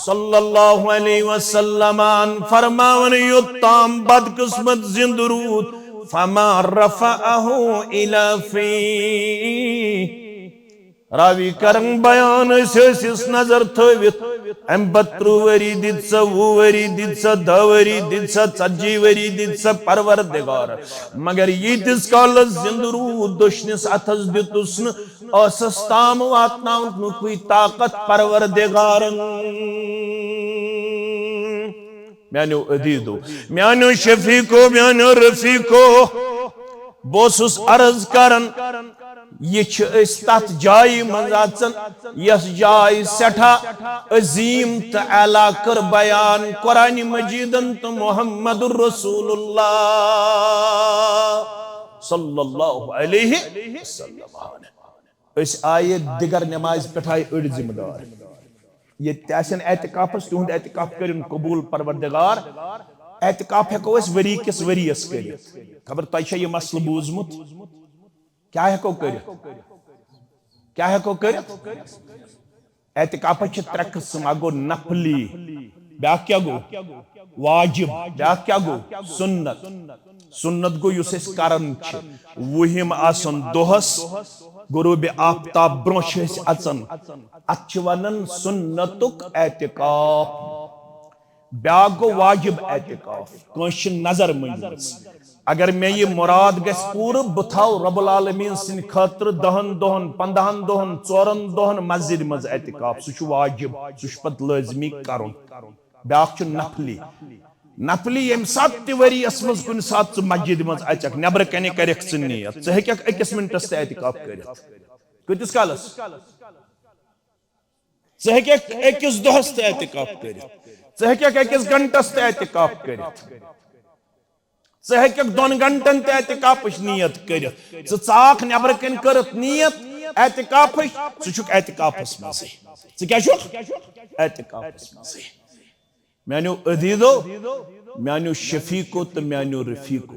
صلی اللہ علیہ وسلم فرماون یوٚتام بدقسمت زندٕ روٗد فما رفعہُ الی فی راوی کرن بیان ٲسِس نظر تھٲوِتھ امہِ پتہٕ 30 ؤری دِتۍ سا 20 ؤری دِتۍ سا 10 ؤری دِتۍ سا 40 ؤری دِتۍ سا پروردگار مگر ییٖتِس کالس زندٕ روٗد دۄشنِس اتھس دِتُس نہٕ ٲسس تام واتناونُکُے طاقت پروردگارن میانیو عزیزو میانیو شفیقو میانیو رفیقو بہٕ اوسُس عرض کران یہ چھِ أسۍ تتھ جایہِ منٛز اژان یۄس جاے سٮ۪ٹھاہ عظیٖم تہٕ اعلیٰ کٔر بیان قرآنِ مجیٖدن تہٕ محمد رسول اللہ صلی اللہ علیہ وسلم أسۍ آیہِ دِگر نٮ۪مازِ پٮ۪ٹھ آیہِ أڑۍ ذمہٕ دار ییٚتہِ تہِ آسن اعتکافس تِہُنٛد اعتکاف کٔرِن قبوٗل پروردگار اعتکاف ہیکو اس وری کس وریس کرت خبر تہ یہ مسئلہ بوزمت کیا ہیکو کرت کیا ہیکو کرت اعتکاف چھ ترے قسم اکھ گو نفلی بیاکھ کیا گو واجب بیاکھ کیا گو سنت سنت گو یس اس کرن چھ وہم آسن دوہس غروب آفتاب برو چھ اس اچن اتھ ونن سنتک اعتکاف بیاکھ گو واجب اعتکاف کنش نظر من اگر میں یہ مراد گس پور بتھاو رب العالمین سن خاطر 10 دہن 15 دہن 4 دہن مسجد مز اعتکاف سہ واجب سہ پت لازمی کرن بیاکھ چھ نفلی نفلی یم سات تہ وری اس مز کن سات مسجد مز اچک نبر کنہ کرک ژ نیت ژ ہیکھ اکس منٹس تہ اعتکاف کرت کتس کالس ژ ہیکھ اکس دہس تہ اعتکاف کرت ژ ہیکھ اکس گھنٹس تہ اعتکاف کرت ژ ہیکھ 2 گھنٹن تہ اعتکافش نیت کرت ژ ژاک نبر کن کرت نیت اعتکافش ژ چھک اعتکافس مزے ژ کیا چھک اعتکافس مزے میانو عزیزو میانو شفیقو تو میانو رفیقو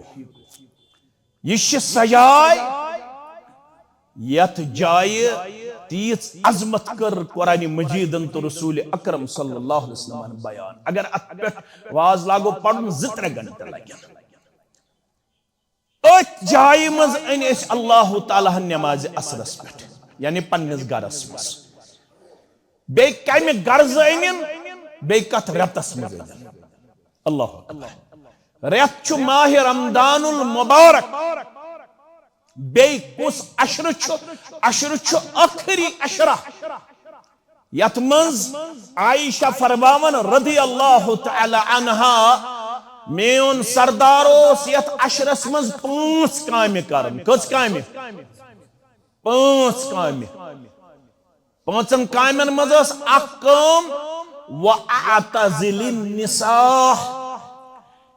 یہ سجائے یت جائے تیز عظمت کر قرآن مجیدن تو رسول اکرم صلی اللہ علیہ وسلم بیان اگر ات پہ واز لاگو پڑھن 2-3 گھنٹے لگن ات جائے مز ان اس اللہ تعالیٰ نماز اثرس پہ یعنی پنس گرس مز بے کمہ غرض انن بے کت رتس مز اللہ اکبر رت چھ ماہ رمضان المبارک بے کس عشر چھ آخری عشرہ یت منز عائشہ فرماون رضی اللہ تعالی عنہا میون سرداروس یت عشرس منز 5 کامہ کرن کس کامہ 5 کامہ 5 کامن منز اس اکھ کام وَأَعْتَزِلِ النِّسَاءَ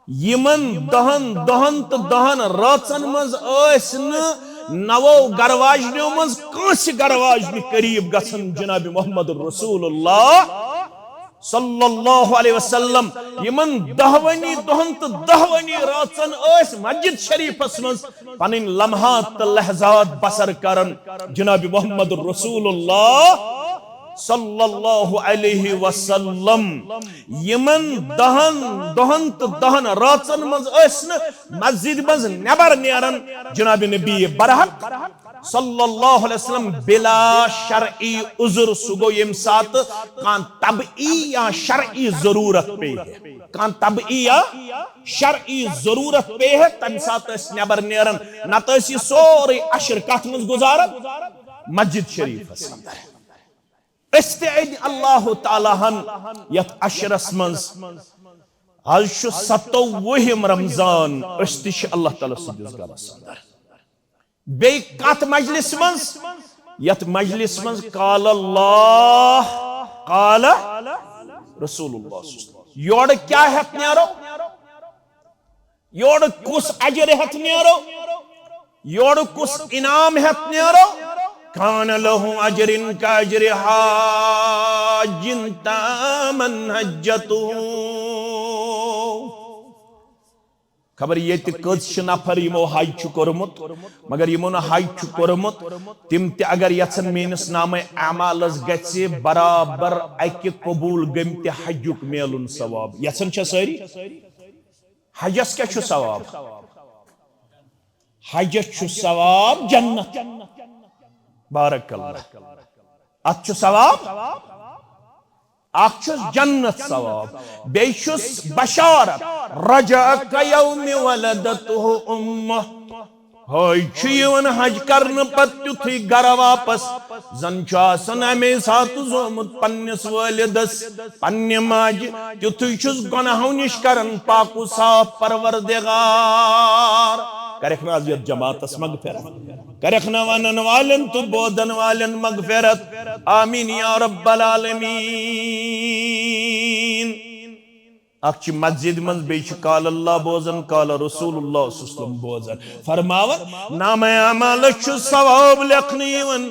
یمن 10 دہن تو 10 راتن مز ٲسۍ نہٕ 9 گرواجنیو مز کٲنٛسہِ گرواجنہِ قریب گژھن جناب محمد رسول اللہ صلی اللہ علیہ وسلم یمن 10 دہن تو 10 راتن ٲسۍ مسجد شریفس مز پنٕنۍ لمحات تہٕ لحظات بسر کرن جناب محمد رسول اللہ صلی اللہ علیہ وسلم یمن 10 دہن تو 10 راتن مز ٲسۍ مسجد مز نبر نیرن جناب نبی برحق صلی اللہ علیہ وسلم بلا شرعی عذر سگو یم سات کان طبعی یا شرعی ضرورت پہ ہے کان طبعی یا شرعی ضرورت پہ ہے تم سات اس نبر نیرن نتاس یہ سوری عشر کات مز گزارت مسجد شریف اندر استعد اللہ تعالیٰ ہن یت عشرس منز آج 27 رمضان استش اللہ تعالیٰ سدس گرس اندر بے کات مجلس منز یت مجلس منز قال اللہ قال رسول اللہ صلی اللہ علیہ وسلم یوڑ کیا ہت نیرو یوڑ کس اجر ہت نیرو یوڑ کس انعام ہت نیرو کان لہو اجرن کا اجر حاجن تامن حجتو خبر یہ کچھ نفر یمو حج چھ کورمت مگر یمو نہ حج چھ کورمت تم تہ اگر یژھن مینس نامہ اعمالس گژھِ برابر اکہ قبول گمتہ حجک میلن ثواب یژھن چھ ساری حجس کیا چھ ثواب حجس چھ ثواب جنت بارک اللہ اتھ ثواب اخ جنت ثواب بیشس بشارت رجع کیوم ولدته امه ہائی چھیون حج کرن پت تیتھی گر واپس زن چاسن امی ساتھ زومت پنس والدس پنی ماج تیتھی چھس گناہو نش کرن پاکو صاف پروردگار کرکھنا عزیت جماعت اس مغفرت کرکھنا ونن والن تو بودن والن مغفرت آمین یا رب العالمین اکچ مسجد من بیچ قال اللہ بوزن قال رسول اللہ صلی اللہ علیہ وسلم بوزن فرماون نام اعمال چھو ثواب لکھنیون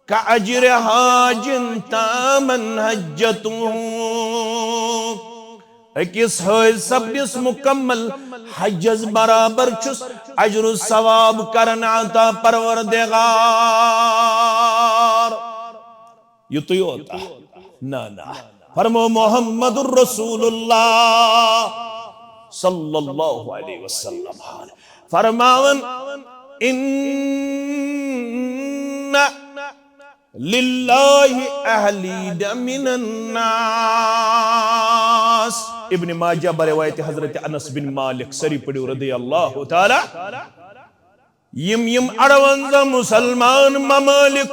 کا اجر حاجن تامن حجتو اکس حج سبس مکمل حجز برابر چھس اجر و ثواب کرن عطا پروردگار یتوی ہوتا نا فرمو محمد الرسول اللہ صلی اللہ علیہ وسلم فرماون ان للہ اہلید من الناس ابن ماجہ بروایت حضرت انس بن مالک سری پڑھو رضی اللہ تعالی یم اڑونزہ مسلمان ممالک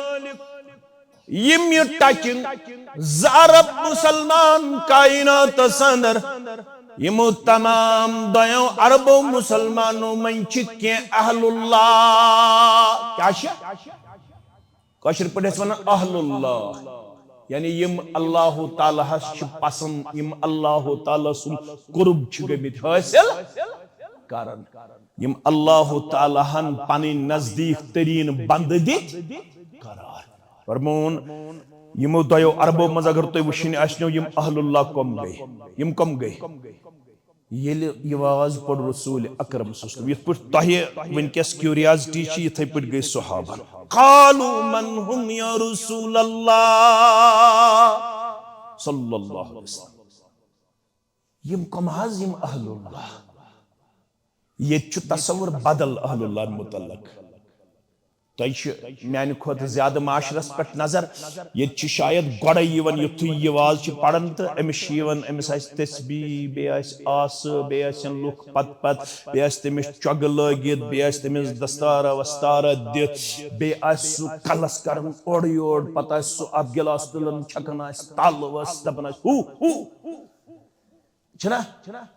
یم یہ ٹچن زارب مسلمان کائنات سندر یمو تمام دیوں عربو مسلمانوں من چکیں اہل اللہ کیا شاہ کاشر پڑھے سوانا اہل اللہ یعنی یم اللہ تعالیٰ چھ پسند یم اللہ تعالیٰ سن قرب چھ گمت حاصل کرن یم اللہ تعالیٰ ہن پانی نزدیک ترین بند دیت قرار فرمون یمو دیو عربو مز اگر تو وشنی آشنو یم اہل اللہ کم گئی یل یواز پڑ رسول اکرم صلی اللہ علیہ وسلم یہ پڑھ تاہی ونکس کیوریازٹی چی یہ تھے پڑھ گئی صحابہ قالوا من هم یا رسول اللہ صلی اللہ علیہ وسلم یم کم حض یم اہل اللہ یہ چو تصور بدل اہل اللہ متعلق تو میانہ کھوت زیادہ معاشرس پہ نظر یہ شاید گوڑے یون یتھے یہ واز پڑھن تو امس امس تسبیح بیس آس بیس لوک پت بیس تمس چگ لگت بیس تمس دستارہ وستارہ دت بیس سہ کلس کرن اوڑ یوڑ پتہ سہ اب گلاس تلن چھکن تل وس دپن ہو چھنا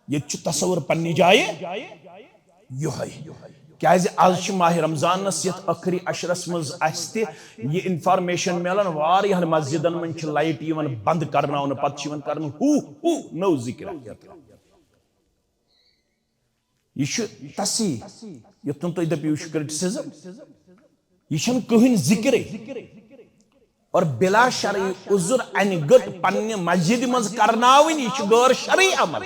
یہ تصور پنہ جائے یہ کیازِ آز ماہ رمضان یت ٲخری عشرس مز یہ انفارمیشن ملان واریاہن مسجدن من لائٹ یوان بند کرناون پتہ کرن ہو نو ذکر یہ تسی یتن تھی دپیو یہ کرٹسزم یہ کہین ذکر اور بلا شرعی عذر ان گٹ پنہ مسجد مز کرناون یہ غیر شرعی عمل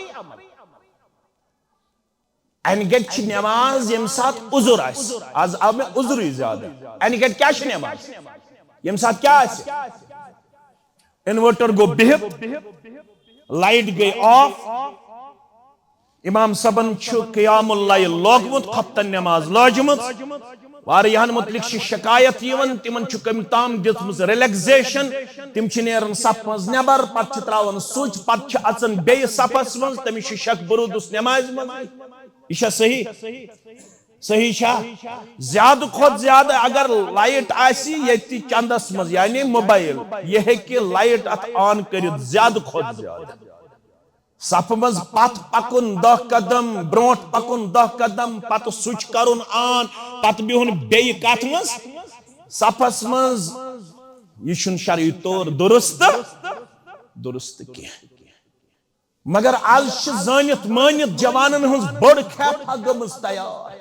انگٹ چھ نماز یم سات عذر آس آز آب میں عذر ہی زیادہ انگٹ کیا چھ نماز یم سات کیا آس انورٹر گو بہت لائٹ گئی آف امام صبن چھ قیام اللہ لوگمت خفتن نماز لاجمت واریہن متعلق چھ شکایت یون تمن چھ کم تام دتمز ریلیکزیشن تم چھ نیرن صف مز نبر پتہ چھ تراون سوچ پتہ چھ اژن بیٚیہِ صفس مز تمس چھ شک برودس نماز مز یہ صحیح چھا زیادہ کھت زیادہ اگر لائٹ آسی یہ چندس مز یعنی موبائل یہ ہے کہ لائٹ ات آن کرت زیادہ کھت زیادہ صف مز پت پکن 10 قدم بروٹ پکن 10 قدم پت سوچ کرن آن پت بہن بیٚیہِ کتھ مز صفس مز یہ چھن شرعی طور درست کی مگر آز زانت مانت جوانن ہنز بڑ کھیپا گمز تیار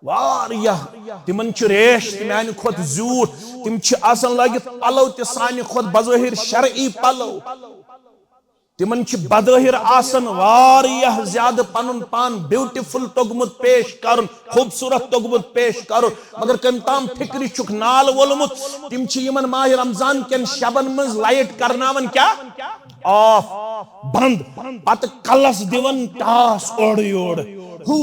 واریاہ تمن چھ ریش میانہ کھوت زیوٹ تم چھ آسان لگت پلو تہ سانہ کھوت بظاہر شرعی پلو تمن چھ بظاہر آسان واریاہ زیادہ پنن پان بیوٹیفل توگمت پیش کرن خوبصورت توگمت پیش کرن مگر کم تام فکری چھ نال ولمت تم چھ یمن ماہ رمضان کن شبن مز لائٹ کرناون کیا آف بند پت کلس دیون ٹاس اوڑ یوڑ ہو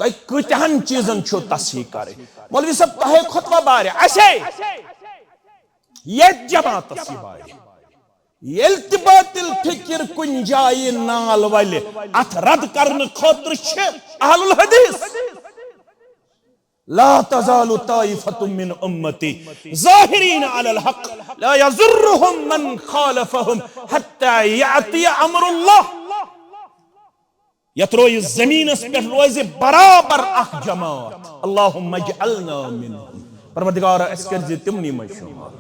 تہ کتہن چیزن چھو تصحیح کرے مولوی صاحب تہ خطبہ بارے اسے یہ جماعت سی بارے یلتبات الفکر کن جائے نال والے ات رد کرن خاطر چھ اہل الحدیث لا تزال طائفة من امتی ظاہرین علی الحق لا یضرهم من خالفهم حتی یعطی امر اللہ یتروی زمین اس پر روز برابر اخ جماعت اللہم اجعلنا منهم پروردگار اسکر زی تمنی مشہور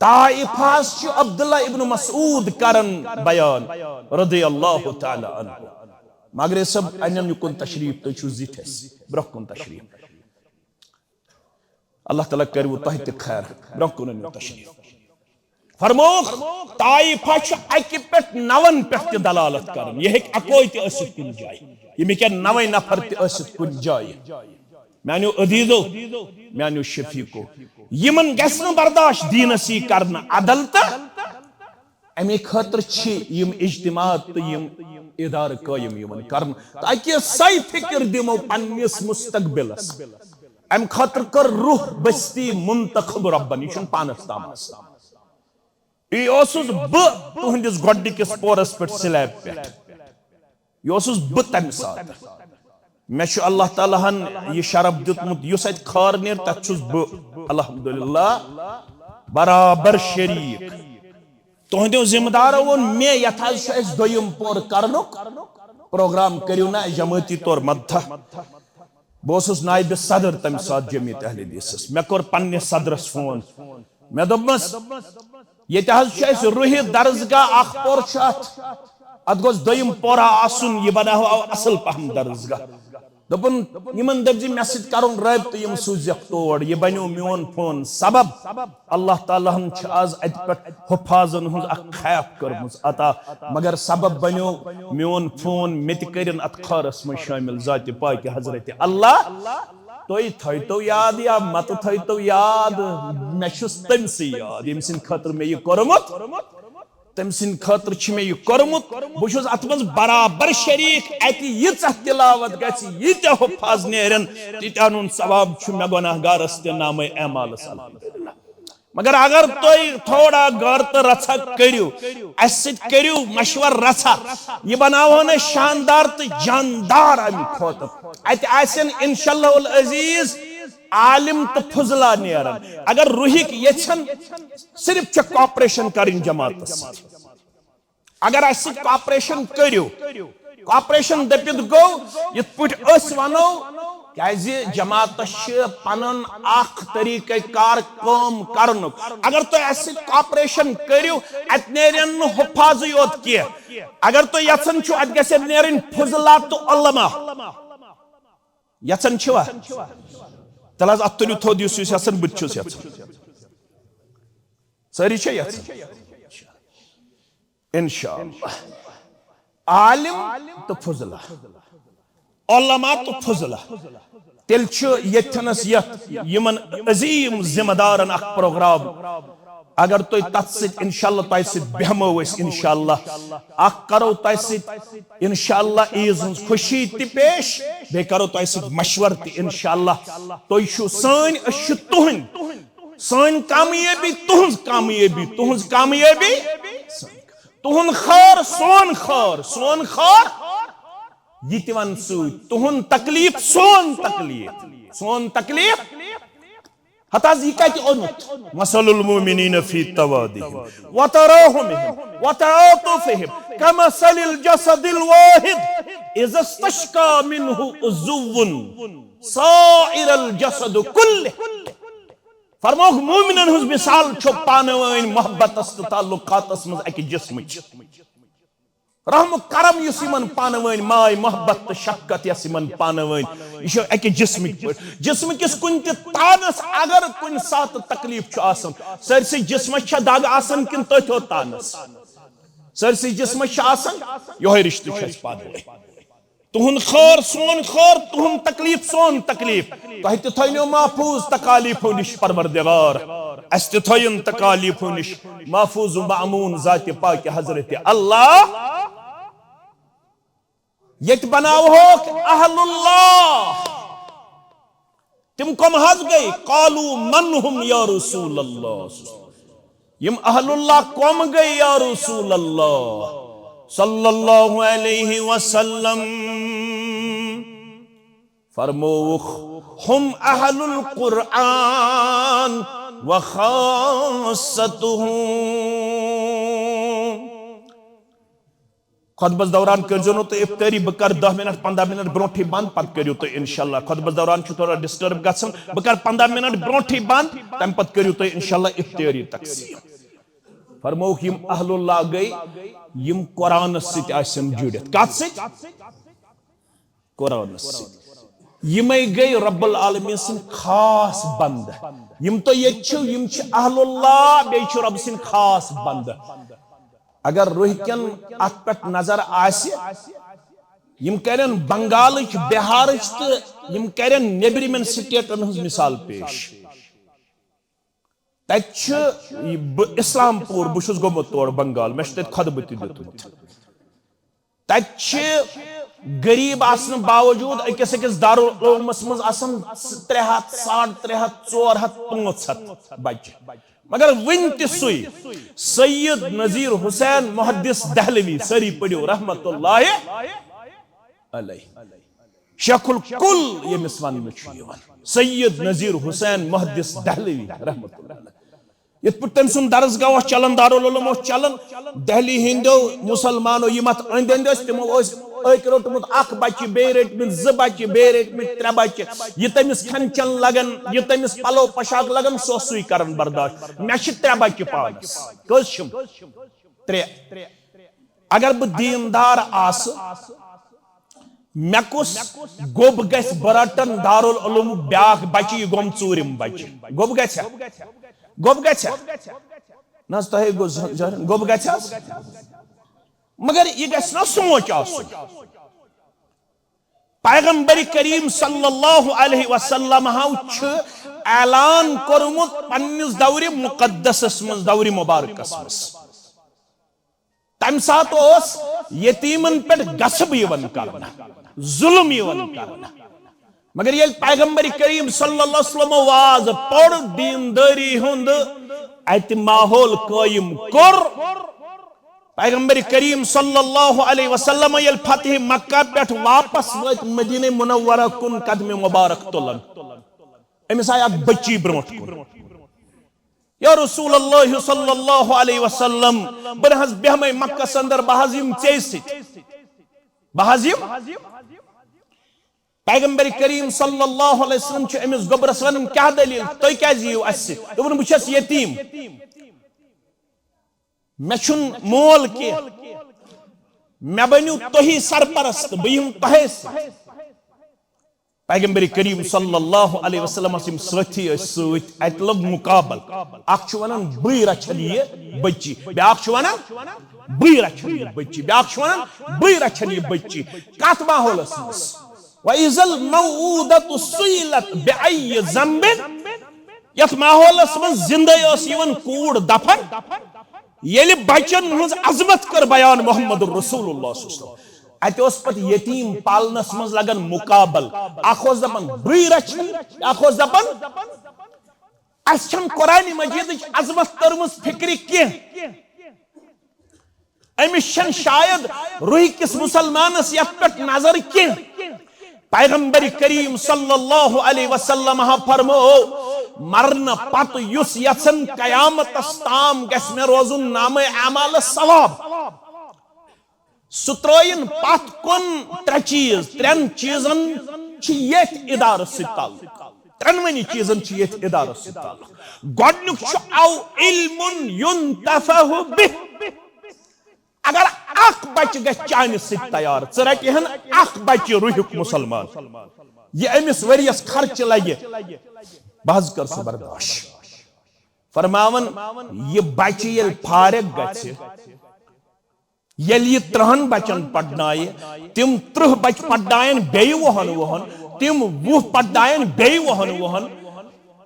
طائفاس چھ عبداللہ ابن مسعود کرن بیان رضی اللہ تعالی عنہ مگر سب انم یکن تشریف تو چھو زیتھس برکن تشریف اللہ تعالیٰ کرو تحت خیر برکن تشریف فرموک طائفہ چھ اکی پیٹ نون پیٹ دلالت کرن یہ ایک اکوئی تی اسد کن جائی یہ میں کیا نویں نفر تی اسد کن جائی میانیو عدیدو میانیو شفیقو یمن گسن برداشت دینسی کرنا عدلتا امی خطر چھ یم اجتماع تو یم ادار قائم یمن کرن تاکہ سی فکر دمو پنیس مستقبلس ام خطر کر روح بستی منتخب ربن یہ چھن پانس تامس یہ اوسوس تہندس گۄڈنِکِس پورس پہ سلیب پہ یہ اوسوس تمہ سات میں چھ اللہ تعالیٰ ہن یہ شرف دیتمت یس ات خار نیر تت چھس الحمدللہ برابر شریک تہندیو ذمہ دارو وون میں یت حظ چھ اس دویم پور کرنک پروگرام کریو نا جماعتی طور مدھا بہس نائب صدر تمہ سات جمعیت اہل حدیثس میں کور پنہ صدرس فون میں دوپمس یہ حظ روحی درسگاہ اخ پور ات گوس دویم پورا آسن یہ بناو اصل پہم درسگاہ دپن یمن دپزی مے سۭتۍ کرُن رٲبطہٕ یم سوٗزیکھ تور یہ بنیو میون فون سبب اللہ تعالیٰ ہن چھ آز ات پہ حفاظن ہنز اخ خیف کرمز عطا مگر سبب بنیو میون فون مے تہِ کرن ات خارس من شامل ذات پاک حضرت اللہ تُہۍ تھٲیتو یاد یا مت تھٲیتو یاد مے چھُس تٔمسٕے یاد ییٚمہِ سٕنٛدِ خٲطرٕ مے یہِ کوٚرمُت تم سن خاطر چھ میں یہ کرمت بہ چھس ات مز برابر شریک اتہ یژھ تلاوت گژھِ ییتہ حفاظ نیرن تیتہ نون ثواب چھ مے گناہگارس تہ نامہ اعمالس الحمدللہ مگر اگر تھی تھوڑا غور تو رچھا کریو اس سۭتۍ کریو مشور رچھا یہ بناوہن شاندار تو جاندار ام خاطر اتہ آسن انشاءاللہ العزیز عالم تو فضلہ نیرن اگر روحک یچھن صرف چھ کوپریشن کرن جماعت اگر اس کوپریشن کریو کوپریشن دپت گو یت پٹ اس ونو کیازِ جماعت پنن اخ طریقہ کار کام کرنک اگر تو اس کوپریشن کریو ات نیرن حفاظ یوت کی اگر تو یژھن چھو ات گژھِ نیرن فضلہ تو علماء یژھن چھوا تل حظ ات تلیو تھود یس یژھن بہٕ چھُس یژھان ساری چھا یژھان انشاءاللہ عالم تو فضلہ علماء تو فضلہ تیل چھ یتھنس یت یمن عظیم ذمہ دارن اخ پروگرام اگر تو تت ست انشاءاللہ تہ ست بہمو اس انشاءاللہ اخ کرو تہ ست انشاءاللہ عیز ہنز خوشی تہ پیش بے کرو تہ ست مشور تہ انشاءاللہ تو چھو سٲنۍ أسۍ چھِ تُہنٛدۍ سٲنۍ کامیٲبی تُہنٛز کامیٲبی تُہنٛز کامیٲبی تُہنٛد خار سون خار یہ تہ ون سۭتۍ تُہنٛد تکلیف سون تکلیف حتاز یہ کہتی اونت مثل المؤمنین فی توادهم وتراحمهم وتعاطفهم كمثل الجسد الواحد اذا استشكى منه عضو سائر الجسد كله فرموک مومنن ہنز مثال چھو پانوین محبت تعلقات مز اکی جسم رحم کرم یس یمن پانوین ماے محبت تو شفقت یس یمن پانوین یہ اکی جسم کس کن تانس اگر کن سات تکلیف چھ آسن سرسی جسم چھ دگ آسن کن تتھو تانس سرسی جسم چھ آسن یہ رشتہ چھ پانوین تہن خار سون خار تہن تکلیف سون تکلیف تہ تہ تھینو محفوظ تکالیفو نش پروردگار اس تہ تھین تکالیفو نش محفوظ و معمون ذات پاک حضرت اللہ یت بناوہوک اہل اللہ تم کم حض گئی قالو من ہم یا رسول اللہ یم اہل اللہ کم گئی یا رسول اللہ صلی اللہ علیہ وسلم فرموخ ہم اہل القرآن وخاصتہم خطبس دوران کرزنو تو افطاری بکر 10 منٹ 15 منٹ برونٹھی بند پت کریو تو انشاءاللہ خطبس دوران چھو تھوڑا ڈسٹرب گژھن بکر 15 منٹ برونٹھی بند تم پت کریو تو انشاءاللہ افطاری تقسیم فرموک یم اہل اللہ گئی یم قرآن ست آسن جڑت کات ست قرآن ست یمے گئی رب العالمین سن خاص بند یم تو یم اہل اللہ بیچ رب سن خاص بند اگر روح کن ات پہ نظر آسی یم کرن بنگالچ بہارچ تو یم کرن نیبرمن سٹیٹن ہز مثال پیش تت اسلام پور بہت گومت تور بنگال مے خطبہ تہ دیتمت تت غریب آسن باوجود اکس اکس دارالعلومس مز آسن 300 350 400 500 بچہ مگر ون تہ سید نذیر حسین محدث دہلوی سری پڑھو رحمت اللہ علیہ شیخ الکل یمس ون سید نذیر حسین محدث دہلوی رحمت اللہ علیہ یت پہ تم سن درسگاہ چلان دارالعلوم چلان دہلی ہندو مسلمانو یم ات اند اند تمو اک روٹمت اخ بچہ بے رٹمت ز بچہ بے رٹمت 3 بچہ یہ تمس کھن چن لگن یہ تمس پلو پشاک لگن سو سوی کرن برداشت مے چھ 3 بچہ پانس کس چھم 3 اگر بہ دیندار آس مے کس گوب گژھِ برٹن دارالعلوم بیاکھ بچہ یہ گوم ژوٗرِم بچہ گوب گژھِ گوب گژھِ نہ تہ گوب گژھِ مگر یہ گژھِ نا سوچ آسن پیغمبر کریم صلی اللہ علیہ وسلم اعلان کورمت پنس دور مقدسس من دور مبارکس مز تم سات یتیمن پہ غصب کرنا ظلم کرنا مگر یل پیغمبر کریم صلی اللہ علیہ وسلم واز پڑ دینداری ہند ات ماحول قائم کر پیغمبر کریم صلی اللہ علیہ وسلم یل فتح مکہ پہ واپس وات مدینہ منورہ کن قدم مبارک تلن امس آیا بچی برونٹ کن یا رسول اللہ صلی اللہ علیہ وسلم بنہز بہمے مکہ سندر بہازیم چیست بہازیم پیغمبر کریم صلی اللہ علیہ وسلم چھ امس گبرس ونم کیا دلیل تو کیا زیو اس دوپن بچس یتیم مے چھن مول کی مے بنیو تہی سرپرست بہم تہس پیغمبر کریم صلی اللہ علیہ وسلم اسم ساتھی سوت ات لگ مقابل اخ چھ ونن بی رچھل یہ بچی بیاکھ چھ ونن بی رچھل یہ بچی بیاکھ چھ ونن بی رچھل یہ بچی کات ماحولس مس وَإِذَا الْمَوْءُودَةُ سُئِلَتْ بِأَيِّ ذَنبٍ یت ماحولس من زندہ اس یون کوڑ دفن یلی بچن ہنز عظمت کر بیان محمد رسول اللہ صلی اللہ علیہ وسلم ات اس پت یتیم پالنس من لگن مقابل اخوز دپن بری رچن اخوز دپن اس چھن قرآن مجید عظمت ترمز فکری کی امس چھن شاید روح کس مسلمانس یت پت نظر کی پیغمبر کریم صلی اللہ علیہ وسلم فرمو مرن پت یس یسن قیامت استام گس میں روزن نام اعمال ثواب ستروین پت کن 3 چیز 3 چیزن چیت ادار ستال 3 چیزن چیت ادار ستال گوڈنک او علم ينتفع به اگر اخ بچ گھ چانہ ست تیار ثرٹہ ہن اخ بچ روحک مسلمان یہ امس وریس خرچ لگہ بہز کر سہ برداشت فرماون یہ بچہ یل فارغ گھ یل یہ 3 بچن پڑنائے تم 30 بچ پڑنائن بی وہن تم 20 پڑنائن بی وہن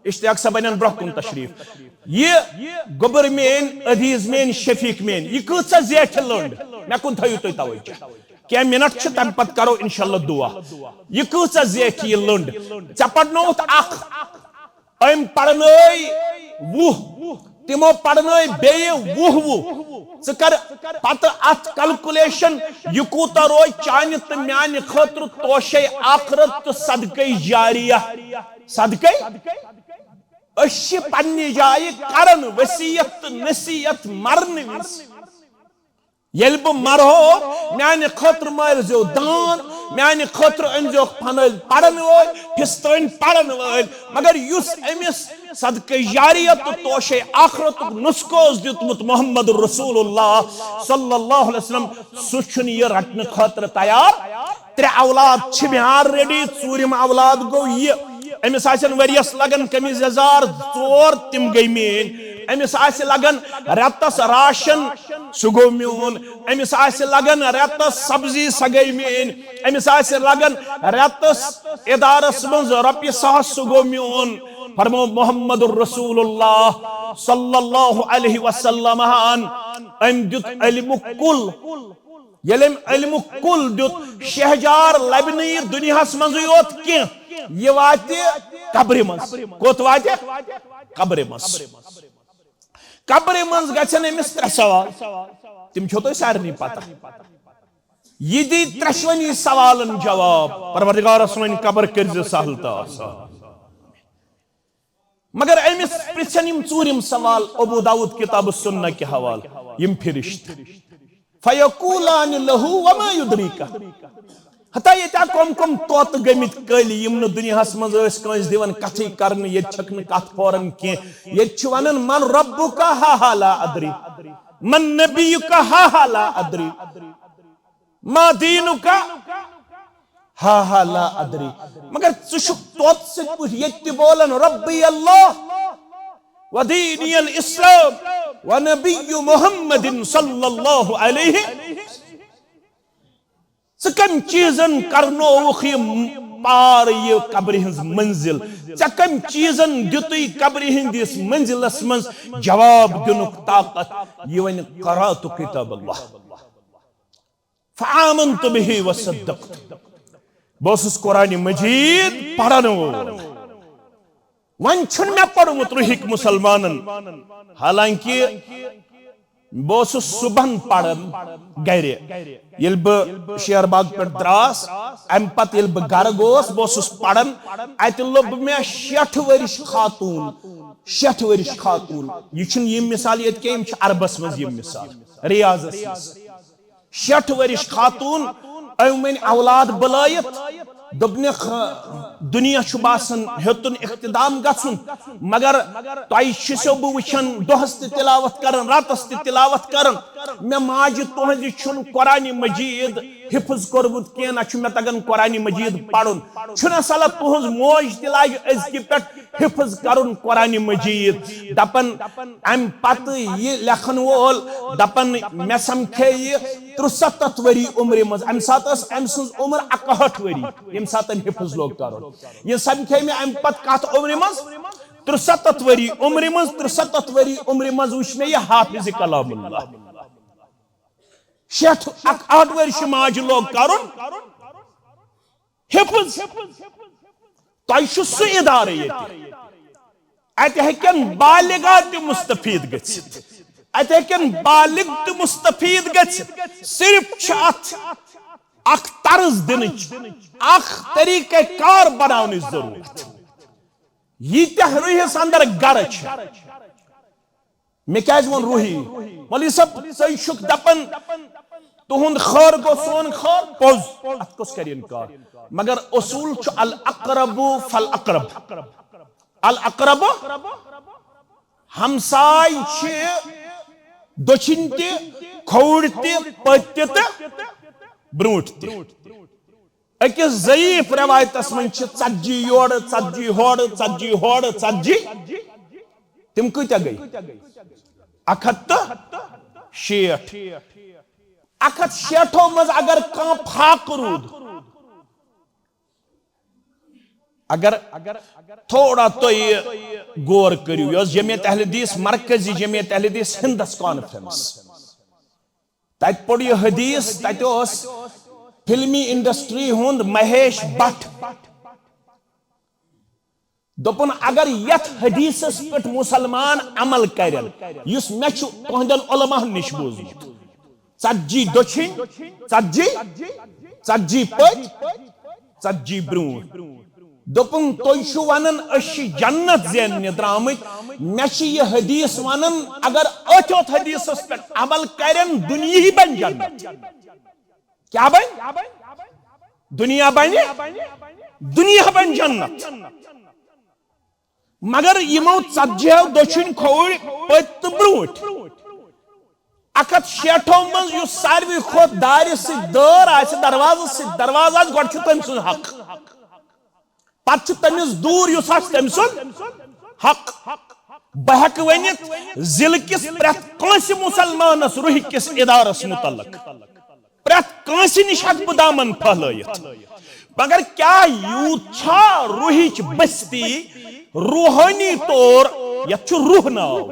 اشتیاق صاحب برہ کن تشریف یہ گبر مین عزیز مین شفیق مین یہ کچھ زیٹھ لنڈ مے کن تھیو تھی توجہ کیا منٹ چھ تم پت کرو انشاءاللہ دعا یہ کچھ زیٹھ یہ لنڈ ژے پڑنوت اخ ام پڑنائی 20 تمو پڑنائی بیے 20 ژٕ کر پتہ ات کلکولیشن یہ کوتا روی چانہ تو میانہ خاطر توشے آخرت تو صدقہ جاریہ صدقہ اش پنی جائے کرن وصیت نصیحت مرن وز یل بہ مرہو میانہ خاطر مارزو دان میانہ خاطر انزو پھنل پڑن وول پھستین پڑن وول مگر یس امس صدقہ جاریت تو توشے آخرت نسکوز دیتمت محمد رسول اللہ صلی اللہ علیہ وسلم سچن یہ رٹن خاطر تیار 3 اولاد چھ میں آلریڈی 4م اولاد گو یہ امس آسن وریس لگن کمیز یزار ژور تم گئی مین امس آس لگن رتس راشن سہ گو میون امس آس لگن رتس سبزی سہ گئی مین امس آس لگن رتس ادارس من رۄپیہِ 100 سہ گو میون فرمو محمد الرسول اللہ صلی اللہ علیہ وسلم ام دیت علم کل یلم علم کل دیت شہجار لبنی دنیا من یوت کی یہ واتی قبر مز کوت واتی قبر مز قبر مز گژھن امس 3 سوال تم چھو تو سارنی پتہ یہ دی 3 سوالن جواب پروردگارس ون قبر کرز سہل تا مگر امس پرچھن یم 4 سوال ابو داؤد کتاب السنہ کے حوال یم فرشت فیقولان له وما يدريك حتى یہ کم توت گمت کل یم دنیا من کنس دیون کتھی کرن یہ چھکن کت فورن کی یہ ونن من ربک ہا لا ادری من نبیک ہا لا ادری ما دینک ہا لا ادری مگر ژھک توت سے پوچھ یہ بولن ربی اللہ ودینی الاسلام ونبی محمد صلی اللہ علیہ کم چیزن کرنوخ پار یہ قبر ہنز منزل کم چیزن دتی قبر ہندس منزلس من جواب دنک طاقت یہ ون قرات کتاب اللہ فآمنت به وصدقت بوسس قرآن مجید پڑھن ون چھن میں پڑھمت رہک مسلمانن حالانکہ بوسس صبحن پڑھن گھر یل شیر باغ پہ دراس ام پت یل گھر گوس بوسس پڑھن ات لب میں 60 ورش خاتون 60 ورش خاتون یہ چھن یم مثال یت کے یم چھ عربس مز یم مثال ریاض 60 ورش خاتون اومن اولاد بلائت دبن دنیا باسن ہتن اختتام گھن مگر تہ سو بہ وچھن دہس تلاوت کرن راتس تلاوت کرن مے ماجہ تہذ چھن قرآن مجید حفظ کورمت کی نہ مے تگان قرآن مجید پڑھن چھنا صلا تہذ موج تلاج ازکہ پہ حفظ کرن قرآن مجید دپن ام پتہ یہ لکھن وول دپن مے سمکھے یہ 73 وری عمر مز ام سات ام سن عمر 61 وری یم سات حفظ لوگ کرن یہ سمکھے میں ام پت کت عمر مز 73 وری عمر مز 73 وری عمر مز وچ میں یہ حافظ کلام اللہ 61 ورش ماج لوگ کرن حفظ تہ سہ ادارہ یہ ات ہکن بالغات مستفید گژھت ات ہکن بالغ تو مستفید گژھت صرف ات اخ طرز دنچ اخ طریقہ کار بناونچ ضرورت یہ روحس اندر گر مے کیاز ون روحی مولوی صاحب تھی چھک دپان تہند خیر گو سون خیر پوز ات کس کر انکار مگر اصول چھ الاقرب فالاقرب الاقرب ہمسائے چھ دچھن تہ کھوڑ تہ پت تہ بروٹ تہ اکس ضعیف روایتس من 40 یور 40 ہور 40 ہور 40 تم کتیا گئی 160 160 مز اگر کان پھاک رود اگر تھوڑا تو یہ غور کریو یہ جمعیت اہل حدیث مرکزی جمعیت اہل حدیث ہندس کانفرنس تت پڑ یہ حدیث تت اس فلمی انڈسٹری ہند مہیش بٹ دپن اگر یت حدیثس پٹ مسلمان عمل کرن یس مے تہندن علماء نش بوزمت 40 دچھن 40 پت 40 برونٹ دپن تھی ونان اش جنت زینہ درامت مے یہ حدیث ونان اگر اتھ حدیثس پہ عمل کرن دنیا ہی بن جنت کیا بن دنیا بن جنت مگر یمو 40 دچھن کھوڑ پت بروٹ 160 من یس ساروی کھت دار سی دار آس دروازہ سی دروازہ گۄڈٕ چھُ تٔمۍ سُنٛد حق پتہ تمس دور یس تم سن حق بہک ونت ضلع کس پریت کانس مسلمانس روح کس ادارس متعلق پریت کانس نش ہک بہ دامن پھلائت مگر کیا یوت چھا روحچ بستی روحانی طور یت روح ناو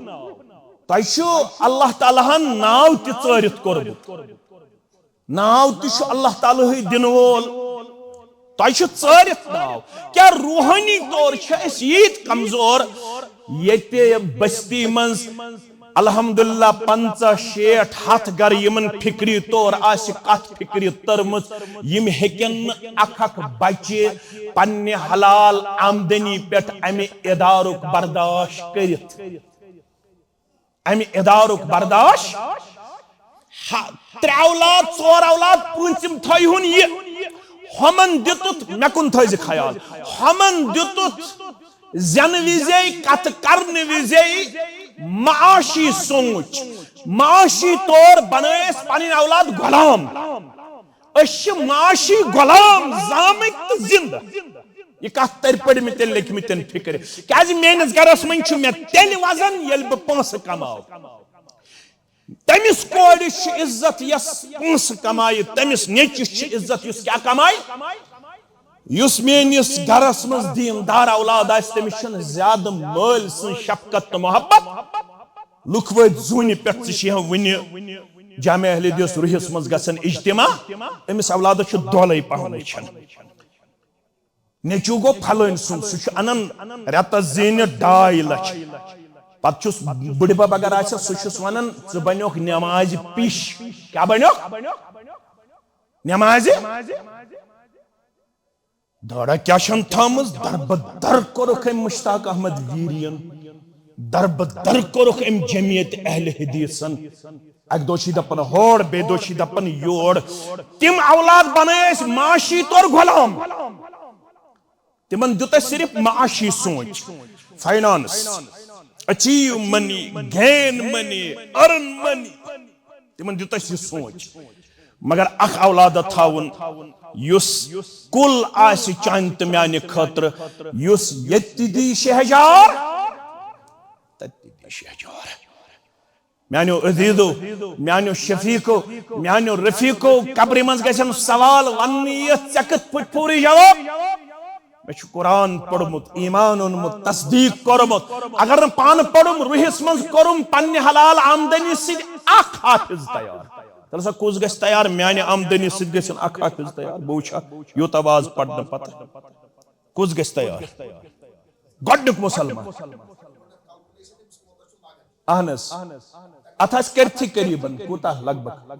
تہ اللہ تعالیٰ ہن ناو تہ ژارت کورمت ناو تہ اللہ تعالیٰ دن وول تہ ژارت ناو کیا روحانی طور اس یت کمزور یت بستی منز الحمدللہ 50-60 گر یمن فکری طور آس کت فکری ترمت یم ہیکن اکھ بچہ پنہ حلال آمدنی پہ امہ ادارک برداشت کرت امہ ادارک برداشت 3 اولاد 4 اولاد پونچم تھون یہ ہمن دتت مکن تھز خیال ہمن دتت زن وزے کت کرن وزے معاشی سوچ معاشی طور بنائس پنن اولاد غلام اش معاشی غلام زامت زندہ یہ کت تر پڑ میں تیل لکھ میں فکر کیاز میانس گرس من چھ میں تیل وزن یل بہ پونس کماو تمس کوڑ عزت یس پونس کمائے تمس نیچس عزت یس کیا کمائے یس میانس گرس مز دیندار اولاد آس تمس چھ زیادہ مال سن شفقت تو محبت لکھ وت زونہ پہ ون جامع اہل حدیث روحس مز گژھن اجتماع امس اولاد چھ دولے پہن وچھن نیچو گو پھلن سن سہ انن رتس زین 2.5 لچھ پتہ چھس بڑ بب اگر آس سہ ونان ژٕ بنیوک نماز پیش کیا بنیوک نماز دڑا کیا چھن تھامز دربدر کورک ام مشتاق احمد ویرین دربدر کورک ام جمعیت اہل حدیثن اک دوشی دپن ہوڑ بے دوشی دپن یوڑ تم اولاد بنائے معاشی طور غلام تمن دیتا صرف معاشی سوچ فائنانس اچیو منی گین منی ارن منی تمن دیتا یہ سوچ مگر اخ اولاد تھاون یس کل آسی چانت میانی خطر یس یتی دی شہجار تتی دی شہجار میانیو عزیزو میانیو شفیقو میانیو رفیقو قبر منز گژھن سوال ونیت چکت پٹ پوری جواب میں قرآن پڑھمت ایمان انمت تصدیق کرمت اگر پان پڑھم روحس منز کرم پنہ حلال آمدنی سید اخ حافظ تیار تلسا کس گس تیار میانی آمدنی سید گسن اخ حافظ تیار بوچھا یوت آواز پڑھنا پتہ کس گس تیار گوڈنک مسلمان اہنس اتھاس کرتی قریباً کوتا لگ بھگ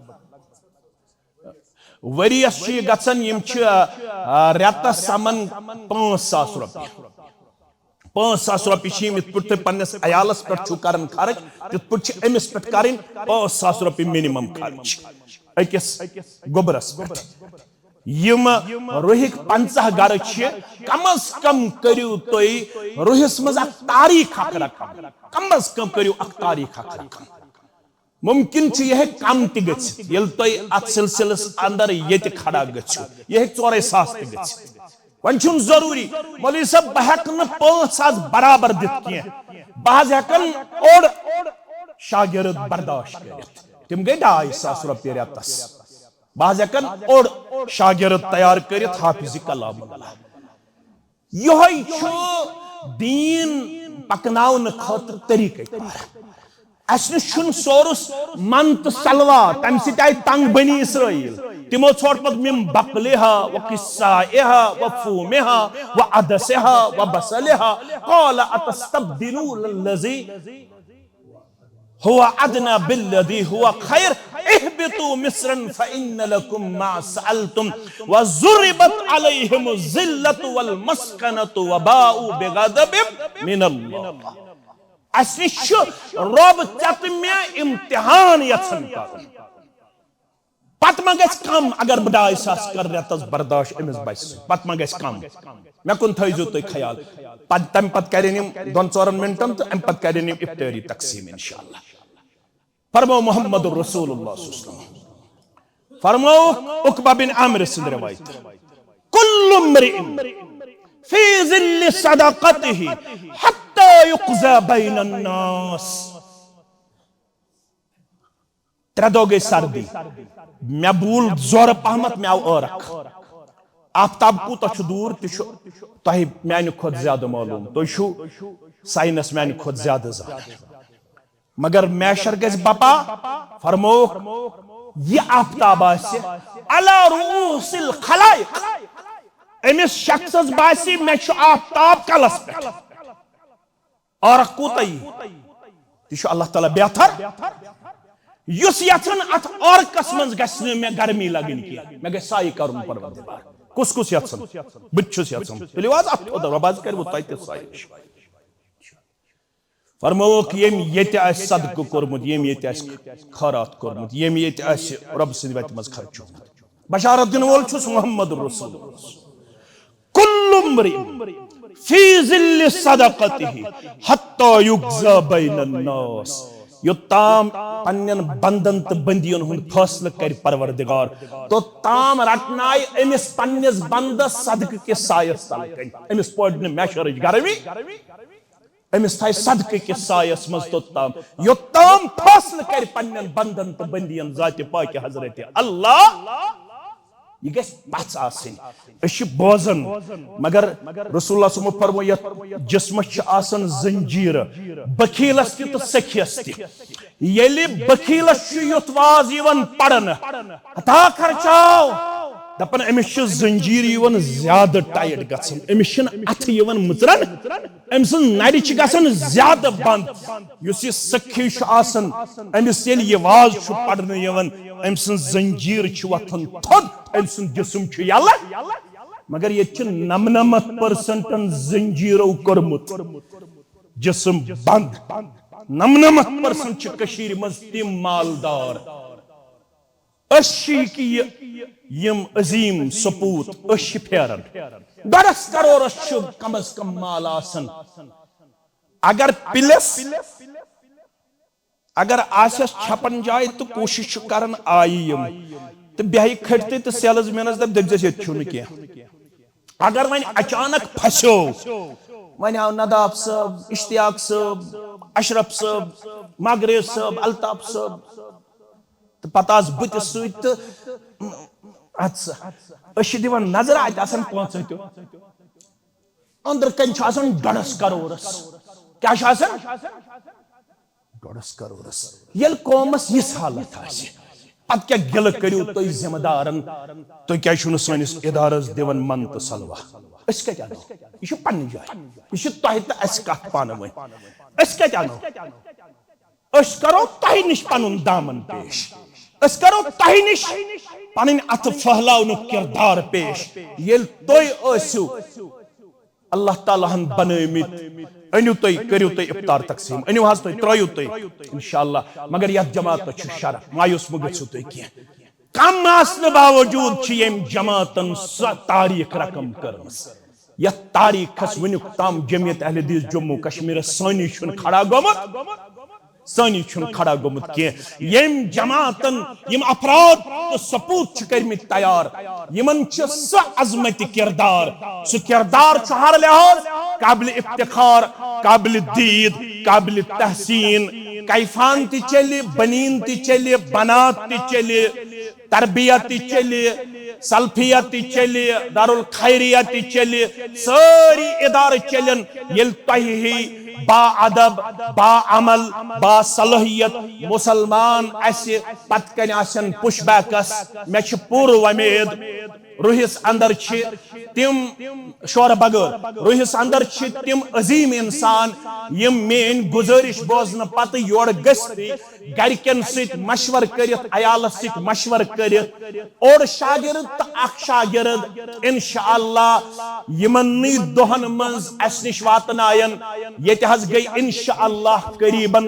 وریس چھ گژھن یم چھ ریتس سمن 5,000 روپیہ 5,000 روپیہ چھ یم پٹ پنس عیالس پہ چھو کرن خرچ تت پٹ چھ امس پہ کرن 5,000 روپیہ منیمم خرچ اکس گوبرس پہ یم روحک 50 گر چھ کم از کم کریو توئی روحس مز اک تاریخ حق رکھن کم از کم کریو اک تاریخ حق رکھن ممکن چھ یہ کم تہ گژھت یل توئی ات سلسلس اندر یت کھڑا گژھو یہ 4,000 تہ گژھت ون چھن ضروری مولوی صاحب بہ ہیکہ نہ 5,000 برابر دت کی بعض ہیکن اوڑ شاگرد برداشت کرت تم گئی 2,500 روپیہ ریتس بعض ہیکن اوڑ شاگرد تیار کرت حافظ کلام اللہ یہ چھ دین پکناون خاطر طریقہ کار اس نشن سورس منت سلوا تم سی آئی تنگ بنی اسرائیل تمو چھوڑ پت من بقلها و قصائها و فومها و عدسها و بصلها قال اتستبدلون الذي هو ادنى بالذي هو خير اهبطوا مصرا فان لكم ما سألتم وضربت عليهم الذلة والمسكنة وباءوا بغضب من الله اس نش رب چت میں امتحان یژھن کر پت ما گژھِ کم اگر بہ 2,500 کر ریتس برداشت امس بچ پت ما گژھِ کم مے کن تھٲیزیو تُہۍ خیال تمہِ پتہٕ کرن یِم 2-4 منٹن تہٕ امہِ پتہٕ کرن یِم افطاری تقسیم انشاءاللہ فرمو محمد رسول اللہ صلی اللہ علیہ وسلم فرمو عقبہ بن عامر سند روایت کل امرئ فی ظل صدقتہ حتی یقضی بین الناس. 3 دۄہ گئی سردی مے بول زور پہمت مے آو ٲرق. آفتاب کوٗتاہ چھُ دوٗر تہِ چھُ تۄہہِ میانہِ کھۄتہٕ زیادٕ معلوٗم. تُہۍ چھُو ساینس میانہِ کھۄتہٕ زیادٕ زانان. مگر میشر گژھِ بپا فرمووُکھ یہ آفتاب آسہِ علی رؤوس الخلائق. أمس شخصس باسی مے چھُ آفتاب کلس پٮ۪ٹھ. ٲرق کوٗتاہ یی تہِ چھُ اللہ تعالیٰ بہتر. یُس یژھن اتھ ٲرقس منٛز گژھِ نہٕ مےٚ گرمی لگٕنۍ کینٛہہ مےٚ گژھِ سایہِ کرُن پروردگار. کُس کُس یژھن بہٕ تہِ چھُس یژھان. تُلِو حظ اتھ تھوٚد رۄب حظ کرِ تۄہہِ تہِ سایہِ. فرمووُکھ ییٚمۍ ییٚتہِ آسہِ صدقہٕ کوٚرمُت ییٚمۍ ییٚتہِ آسہِ خٲرات کوٚرمُت ییٚمۍ ییٚتہِ آسہِ رۄب سٕنٛدِ وتہِ منٛز خرچومُت. بشارت دِنہٕ وول چھُس محمد رسول کُلُّ امرئ فی ظل صدقتہ حتی یقضی بین الناس. یوٚتام پننٮ۪ن بندن تہٕ بندین ہُنٛد فٲصلہٕ کرِ پروردگار توٚتام رٹنایہِ أمِس پننِس بندس صدقہٕ کِس سایس تل کنہِ. أمِس پوڑِ نہٕ میشرٕچ گرمی أمس تھایہِ صدقہٕ کِس سایس منٛز توٚتام یوٚتام فٲصلہٕ کرِ پننٮ۪ن بندن تہٕ بندین ذاتِ پاکہِ حضرت اللہ. یہ گژھِ پژھ آسٕنۍ. أسۍ چھِ بوزان مگر رسول اللہ صلی اللہ علیہ وسلم فرمو یتھ جسمس چھِ آسان زنجیرٕ بخیلس تہِ تہٕ سخیس تہِ. ییٚلہِ بخیلس چھُ یُتھ واز یِوان پرنہٕ عطا خرچاو دپان أمس چھِ زنجیٖر یِوان زیادٕ ٹایٹ گژھان. أمس چھِنہٕ اتھٕ یِوان مٕژرن أمۍ سٕنٛز نرِ چھِ گژھان زیادٕ بنٛد. یُس یہِ سخی چھُ آسان أمس ییٚلہِ یہِ واز چھُ پرنہٕ یِوان أمۍ سٕنٛز زنجیٖر چھِ وۄتھان تھوٚد أمۍ سُنٛد جسم چھُ یلہٕ. مگر ییٚتہِ چھِ 99% زنجیٖرو کوٚرمُت جسم بنٛد. 99% چھِ کٔشیٖرِ منٛز تِم مالدار. أسۍ چھِ یم عظیم سپوت أسۍ چھِ پھیران 2 کروڑس چھُ کم از کم مال آسان. اگر پلس اگر آسیس چھپن جایہِ تہٕ کوٗشش چھُ کران آیہِ یم تہٕ بیٚیہِ کھٔٹۍ تہٕ سیلز مینس دپ دٔپزٮ۪س ییٚتہِ چھُنہٕ کینٛہہ. اگر وۄنۍ اچانک پھسیو وۄنۍ آو نداب صٲب اشتیاق صٲب اشرف صٲب مغرب صٲب الطاف صٲب تہٕ پتہٕ آس بہٕ تہِ سۭتۍ تہٕ اچھا أسۍ چھِ دِوان نظر اتہِ آسان 5 تہِ أنٛدرٕ کَنۍ چھُ آسان 2 کروڑس. کیٛاہ چھُ آسان 2 کروڑس. ییٚلہِ قومس یِژھ حالت آسہِ پتہٕ کیٛاہ گِلہٕ کٔرِو تُہۍ ذمہٕ دارن تُہۍ کیٛازِ چھُو نہٕ سٲنِس ادارس دِوان من تہٕ سلوا. أسۍ کتہِ انو یہِ چھُ پننہِ جایہِ. یہِ چھِ تۄہہِ تہٕ اَسہِ کتھ پانہٕ ؤنۍ. أسۍ کتہِ انو أسۍ کرو تۄہہِ نِش پنُن دامن پیش. أسۍ کرو تۄہہِ نِش پنٕنۍ اتھٕ پھٔہلاونُک کردار پیش. ییٚلہِ تُہۍ ٲسِو اللہ تعالیٰ ہن بنٲومٕتۍ أنِو تُہۍ کٔرِو تُہۍ افطار تقسیٖم أنِو حظ تُہۍ ترٲیِو تُہۍ انشاءاللہ. مگر یتھ جماعتس چھُ شرف مایوس مہٕ گٔژھِو تُہۍ کینٛہہ. کم آسنہٕ باوجوٗد چھِ ییٚمۍ جماعتن سۄ تاریٖخ رقم کٔرمٕژ یتھ تاریٖخس وُنیُک تام جمعیت اہل حدیث جموں کشمیرس سٲنی چھُنہٕ کھڑا گوٚمُت. سٲنی چھُنہٕ کھڑا گوٚمُت کینٛہہ. ییٚمۍ جماعتن یِم افراد تہٕ سپوٗت چھِ کٔرمٕتۍ تیار یِمن چھِ سۄ عظمتہِ کردار. سُہ کردار چھُ ہر لحاظ قابل افتخار قابل دید قابل تحسین. کیفان تہِ چلہِ بنیٖن تہِ چلہِ بنات تہِ چلہِ تربیت تہِ چلہِ سلفیہ تہِ چلہِ دارالخیریہ تہِ چلہِ سٲری ادارٕ چلن ییٚلہِ تۄہہِ ہی با ادب با عمل با صلٲحیت مسلمان اسہِ پتہٕ کنہِ آسن پُش بیکس. مےٚ چھِ پوٗرٕ وۄمید روٗحس اندر چھِ تِم شورٕ بغٲر روٗحس اندر چھِ تِم عظیٖم انسان یِم میٲنۍ گُزٲرِش بوزنہٕ پتہٕ یورٕ گٔژھتھٕے گرِکٮ۪ن سۭتۍ مشورٕ کٔرِتھ عیالس سۭتۍ مشورٕ کٔرِتھ اوٚڑ شاگرد تہٕ اکھ شاگرد انشاءاللہ یِمنٕے دۄہن منٛز اسہِ نِش واتناین. ییٚتہِ حظ گٔے انشاءاللہ قریٖبن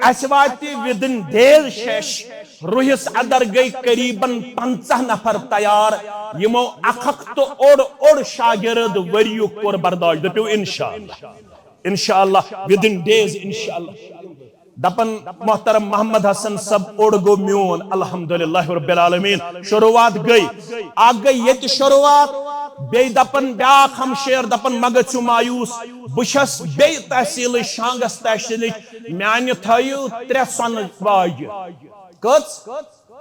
اسہِ واتہِ within days 6 روٗحس اندر گٔے قریٖبن 50 نفر تیار یِمو اکھ تہٕ اوٚڑ شاگرد ؤریُک کوٚر برداشت. دٔپِو انشاءاللہ انشاءاللہ within days انشاءاللہ دپن محترم محمد حسن صاحب اوڑ گو میون الحمدللہ رب العالمین شروعات گئی گئی یہ شروعات بی دپن بیاکھ ہمشیر دپن مگچو مایوس بشس بی تحصیل شانگس تحصیل میانہ تھیو 3 سن واجہ کچ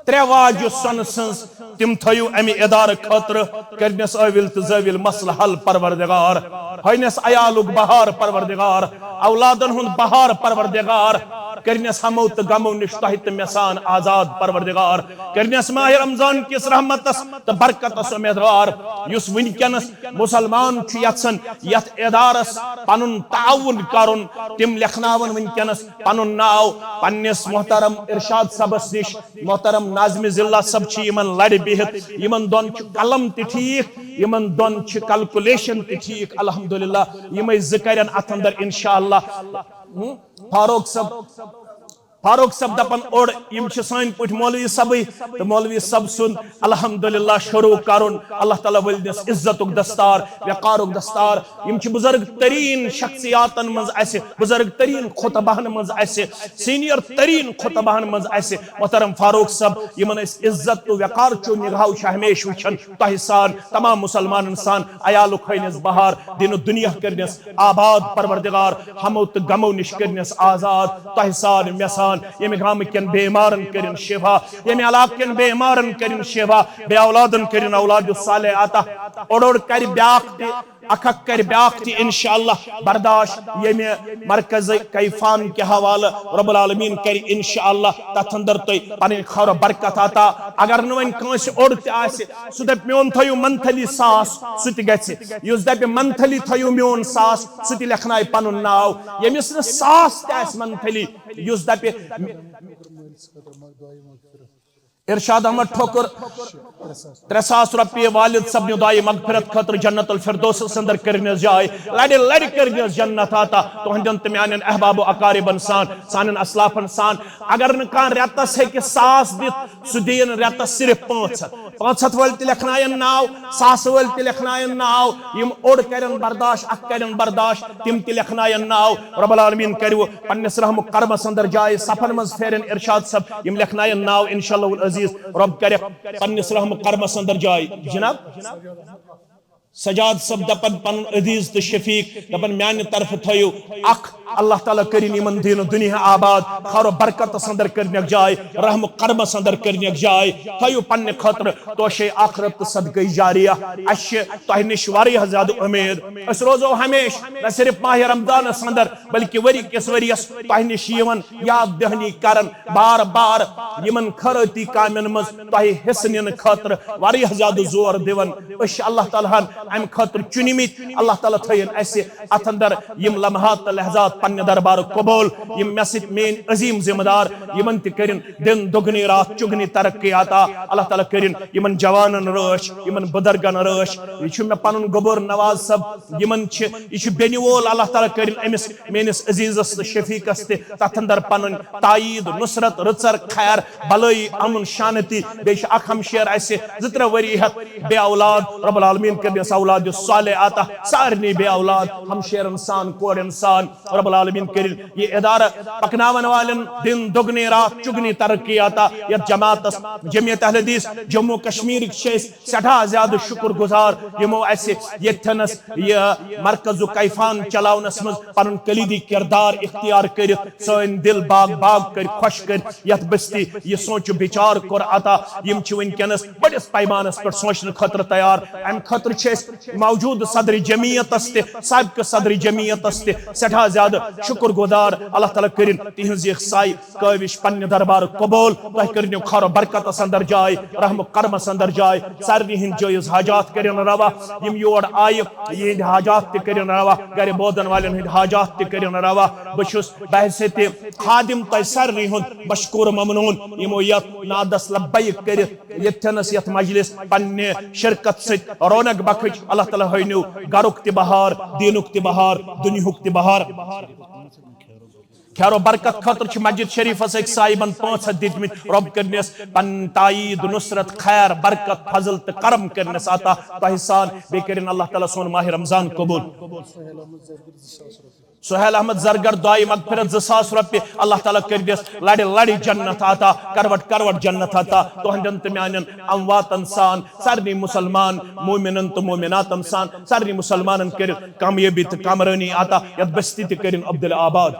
3 واجہ سن سنز تم تھیو امی ادارہ خطر کرنس اویل تو زویل مسئلہ حل پروردگار ہینس عیالک بہار پروردگار اولادن ہند بہار پروردگار کرنس ہمو تو غمو نش تہ تو مسان آزاد پروردگار کرنس ماہ رمضان کس رحمتس تو برکتس امیدوار یس ونکس مسلمان یژھان یت ادارس پنن تعاون کرن تم لکھناون ونکس پنن ناو پنس محترم ارشاد صبس نش محترم ناظم ضلع صب یمن لڑ بہت یمن دون قلم تہ ٹھیک یمن دون کلکولیشن تہ ٹھیک الحمدللہ یمے ذکرن اتھ اندر انشاءاللہ فاروق صاحب دپن اوڑ یم سن پٹ مولوی صاحب تو مولوی صاحب سن الحمدللہ شروع کرن اللہ تعالیٰ ولنس عزت دستار وقارک دستار یم بزرگ ترین شخصیاتن مز اس بزرگ ترین خطبہن مز اس سینئر ترین خطبہن مز اس محترم فاروق صاحب یمن اس عزت تو وقار چو نگاہو ہمیشہ وچھن تہ سان تمام مسلمان انسان عیال خینس بہار دین دنیا کرنس آباد پروردگار ہمو تو غمو نش کرنس آزاد تہ سان مسان یمی گام کن بیمارن کرن شفا یمی علاق کن بیمارن کرن شفا بے اولادن کرن اولاد صالح عطا اوڑ کر بیاکھ تی اکھک کر بیاکھ تی انشاءاللہ برداشت یمی مرکز کیفان کے حوالہ رب العالمین کر انشاءاللہ تتھ اندر تو پنن خیر و برکت عطا اگر نو کنس اوڑ تی آسہ سہ دپ میون تھیو منتھلی 100 سہ تہ گژھِ یس دپ منتھلی تھیو میون 100 سہ تہ لکھنائے پنن ناو یمس 100 تہ آسہ منتھلی یس دپ ارشاد احمد ٹھوکر 300 رۄپیہِ والد صبنہِ دعائے مغفرت خاطر جنت الفردوس اندر کرنس جائے لڑ لڑ کرنس جنت عطا تہندین تو میانین احباب و اقاربن سان سانن اسلافن سان اگر نہ کان رتس ہیکہ 100 دت سہ دین رتس صرف 500 ول تہ لکھنائن ناو 100 ول تہ لکھنائن ناو یم اوڑ کرن برداشت اک کرن برداشت تم تہ لکھنائن ناو رب العالمین کرو پنس رحم و کرمس اندر جائے صفن مز پھیرن ارشاد صاحب یم لکھنائن ناو انشاءاللہ العزیز رب کرے پنس رحم کرمس اندر جائے جناب سجاد صاحب دپن پن عزیز تو شفیق دپن میانہ طرف تھیو اخ اللہ تعالیٰ کرن یمن دین دنیا آباد خیر و برکت اندر کرنک جائے رحم و کرمس اندر کرنک جائے تھیو پنہ خاطر توشے آخرت صدقہ جاریہ اس تہ نش واریاہ زیادہ امید اس روزو ہمیش نہ صرف ماہ رمضان اندر بلکہ وری کس وریس تہ نش یمن یاد دہنی کرن بار بار یمن خیراتی کامن مز تہ حصہ نن خاطر واریاہ زیادہ زور دیون اس اللہ تعالیٰ ام خاطر چنمت اللہ تعالیٰ تھین اس اتھ اندر یم لمحات لحظات پنہ دربار قبول یم مست مین عظیم ذمہ دار یمن تہ کرن دن دگنی رات چگنی ترقی عطا اللہ تعالیٰ کرن یمن جوانن رٲچھ یمن بزرگن رٲچھ یہ مے پنن گوبر نواز صاحب یمن یہ بینی وول اللہ تعالیٰ کرن امس مینس عزیزس شفیقس تہ تتھ اندر پنن تائید نصرت رچر خیر بلائی امن شانتی بیش اخ ہمشیر اس 2-3 وری ہت بے اولاد رب العالمین کرنس اولاد صالح عطا سارنی بے اولاد ہمشیر انسان کوڑ انسان رب العالمین کرن یہ ادارہ پکناون والن دن دگنی رات چگنی ترقی عطا یہ جمعیت اہل حدیث جموں کشمیر سٹھا زیادہ شکر گزار یمو اس یتھنس یہ مرکز کیفان چلاونس مز پنن کلیدی کردار اختیار کرت سن دل باغ باغ کر خوش کر یت بستی یہ سوچ بچار کور عطا یم چھ ونکس بڑس پیمانس پر سوچن خاطر تیار ام خاطر موجود صدر جمعیت است سابق صدر جمعیت است سٹھا زیادہ شکر گزار اللہ تعالیٰ کرن تہذ سائی قابش پنہ دربار قبول تہ کرنو خیر و برکت اندر جائے رحم و کرمس اندر جائے سارنی ہند جائز حاجات کرن روا یم یور آئے یہ حاجات تہ کرن روا گھر بودن والن ہند حاجات تہ کرن روا بچس بحثیت خادم تہ سارنی ہند مشکور ممنون یمو یت نادس لبیک کرت یتھنس یت مجلس پنہ شرکت ست رونق بخش اللہ تعالیٰ ہینو گھرک تہ بہار دینک تہ بہار دنیاک تہ بہار خیر و برکت خاطر مسجد شریف ایک صاحبن 5 دتمت رب کرنس پن تائید نصرت خیر برکت فضل تو کرم کرنس عطا تہ سان بے کرن اللہ تعالیٰ سون ماہ رمضان قبول سہیل احمد زرگر دعائی مغفرت 2000 رۄپیہِ اللہ تعالیٰ کٔرۍدِس لڑِ لڑِ جنت عطا کروٹ کروٹ جنت عطا تہنٛدٮ۪ن تہٕ میانٮ۪ن امواتن سان سارنٕے مُسلمان مومنن تہٕ مومناتن سان سارنٕے مُسلمانن کٔرِتھ کامیٲبی تہٕ کامرٲنی عطا یتھ بستی تہِ کٔرِن عبدالآباد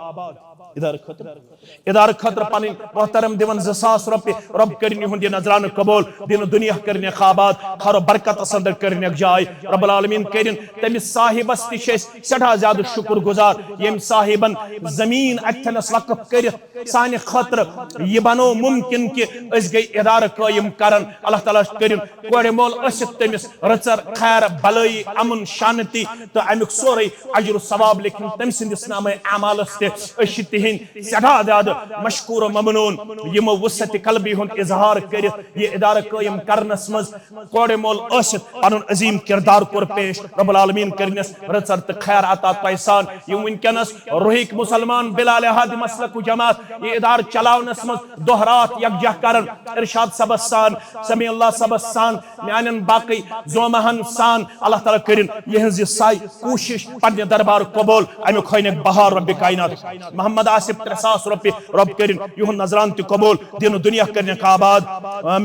ادارٕ خٲطرٕ پنٕنۍ محترم دِوان 2000 رۄپیہِ رۄب کٔرِن یِہُنٛد یہِ نظرانہٕ قبوٗل دِنہٕ دُنیا کٔرنٮ۪کھ آباد خٲر و برکتس انٛدر کٔرنٮ۪کھ جاے رب العالمیٖن کٔرِن تٔمِس صاحبس تہِ چھِ أسۍ سٮ۪ٹھاہ زیادٕ شُکر گُزار ییٚمۍ صاحبن زمیٖن اتھٮ۪نس وقف کٔرِتھ سانہِ خٲطرٕ یہِ بنوو مُمکِن کہِ أسۍ گٔے ادارٕ قٲیِم کران اللہ تعالیٰ کٔرِن کورِ مول ٲسِتھ تٔمِس رٕژر خیر بلٲیی امن شانتی تہٕ امیُک سورُے اجر و ثواب لیکھِن تٔمۍ سٕنٛدِس نامے اعمالس تہِ أسۍ چھِ تِہِنٛدۍ سٮ۪ٹھاہ زیادٕ مشکور و ممنون یِمو وسعت قلبی ہُنٛد اظہار کٔرِتھ یہِ ادارٕ قٲیِم کرنس منٛز کورِ مول ٲسِتھ پنُن عظیٖم کردار کوٚر پیش رب العالمیٖن کٔرنس رٕژر تہٕ خیر عطا تۄہہِ سان یِم وٕنکٮ۪نس روہِک مسلمان بلا لحاظ مسلک و جماعت یہِ ادارٕ چلاونس منٛز دۄہ رات یکجہ کران ارشاد صبس سان سمیع اللہ صبس سان میانٮ۪ن باقٕے زومہن سان اللہ تعالیٰ کٔرِن یِہٕنٛز یہِ ساے کوٗشش پننہِ دربار قبوٗل امیُک ہٲینکھ بہار رۄبِ کاینات محمد آصف 3000 رۄپیہِ رۄب کٔرِن یِہُنٛد نظران تہِ قبوٗل دِنہٕ دُنیا کٔرنٮ۪کھ آباد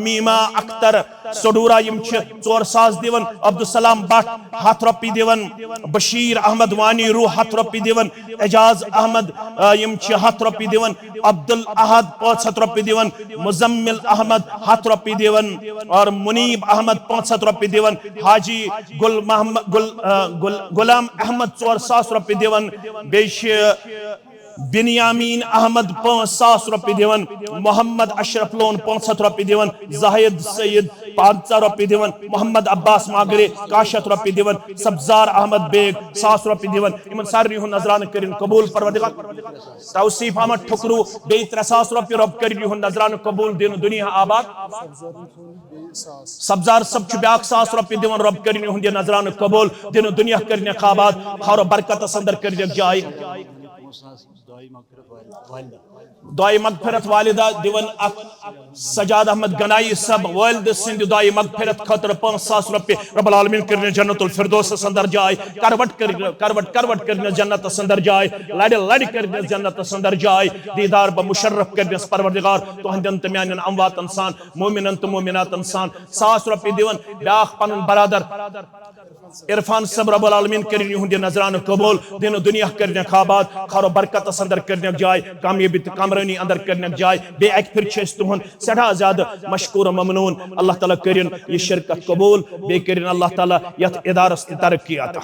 میٖما اختر سڈورا یِم چھِ 4000 دِوان عبدالسلام بٹ 100 رۄپیہِ دِوان بشیر احمد وانی روح 100 رۄپیہِ دِوان اعجاز احمد یِم چھِ 100 رۄپیہِ دِوان عبدالاحد 500 رۄپیہِ دِوان مزمل احمد 100 رۄپیہِ دِوان اور منیب احمد 500 رۄپیہِ دِوان حاجی گل محمد غلام احمد 4000 رۄپیہِ دِوان بیٚیہِ چھِ بنیامین احمد 5000 رۄپیہِ دِوان محمد اشرف لون 500 رۄپیہِ دِوان زاہد سعید 500 رۄپیہِ دِوان محمد عباس ماگرے 100 رۄپیہِ دِوان سبزار احمد بیگ 1000 رۄپیہِ دِوان یِمن سارنٕے ہُنٛد نظرانہٕ کٔرِن قبوٗل پروردگار توصیف احمد ٹھُکروٗ بیٚیہِ 3000 رۄپیہِ رۄب کٔرِن یِہُنٛد نظرانہٕ قبوٗل دِنہٕ دُنیا آباد سبزار صٲب چھُ بیٛاکھ 1000 رۄپیہِ دِوان رۄب کٔرِن یِہُنٛد یہِ نظرانہٕ قبوٗل دِنہٕ دُنیا کٔرنٮ۪کھ آباد خٲر و برکتس انٛدر کٔرنٮ۪کھ جاے دعائے مغفرت والدہ دیون سجاد احمد گنائی صاحب والد سند دعائے مغفرت خاطر 5000 رۄپیہِ رب العالمین کرنے جنت الفردوس اندر جائے کروٹ کرنے جنت اندر جائے لڑ لڑ کرنے جنت اندر جائے دیدار بمشرف کرنے پروردگار تہندن تہ میانن امواتن سان مومنن تہ مومناتن سان 100 رۄپیہِ دیون بیاکھ پنن برادر عرفان صاحب رب العالمین کرن یہند نظرانہ قبول دین دنیا کرنک آباد خیر و برکت اندر کرنک جائے کامیابی تہ کامرانی اندر کرنک جائے بے اک پھر چھ تہن سٹھا زیادہ مشکور و ممنون اللہ تعالی کرن یہ شرکت قبول بے کرن اللہ تعالی یت ادارس ترقی عطا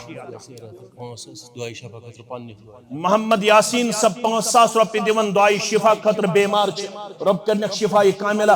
محمد یاسین صاحب 5000 رۄپیہِ دِوان دعائے شفا خاطر بیمار رب کرنک شفا کاملہ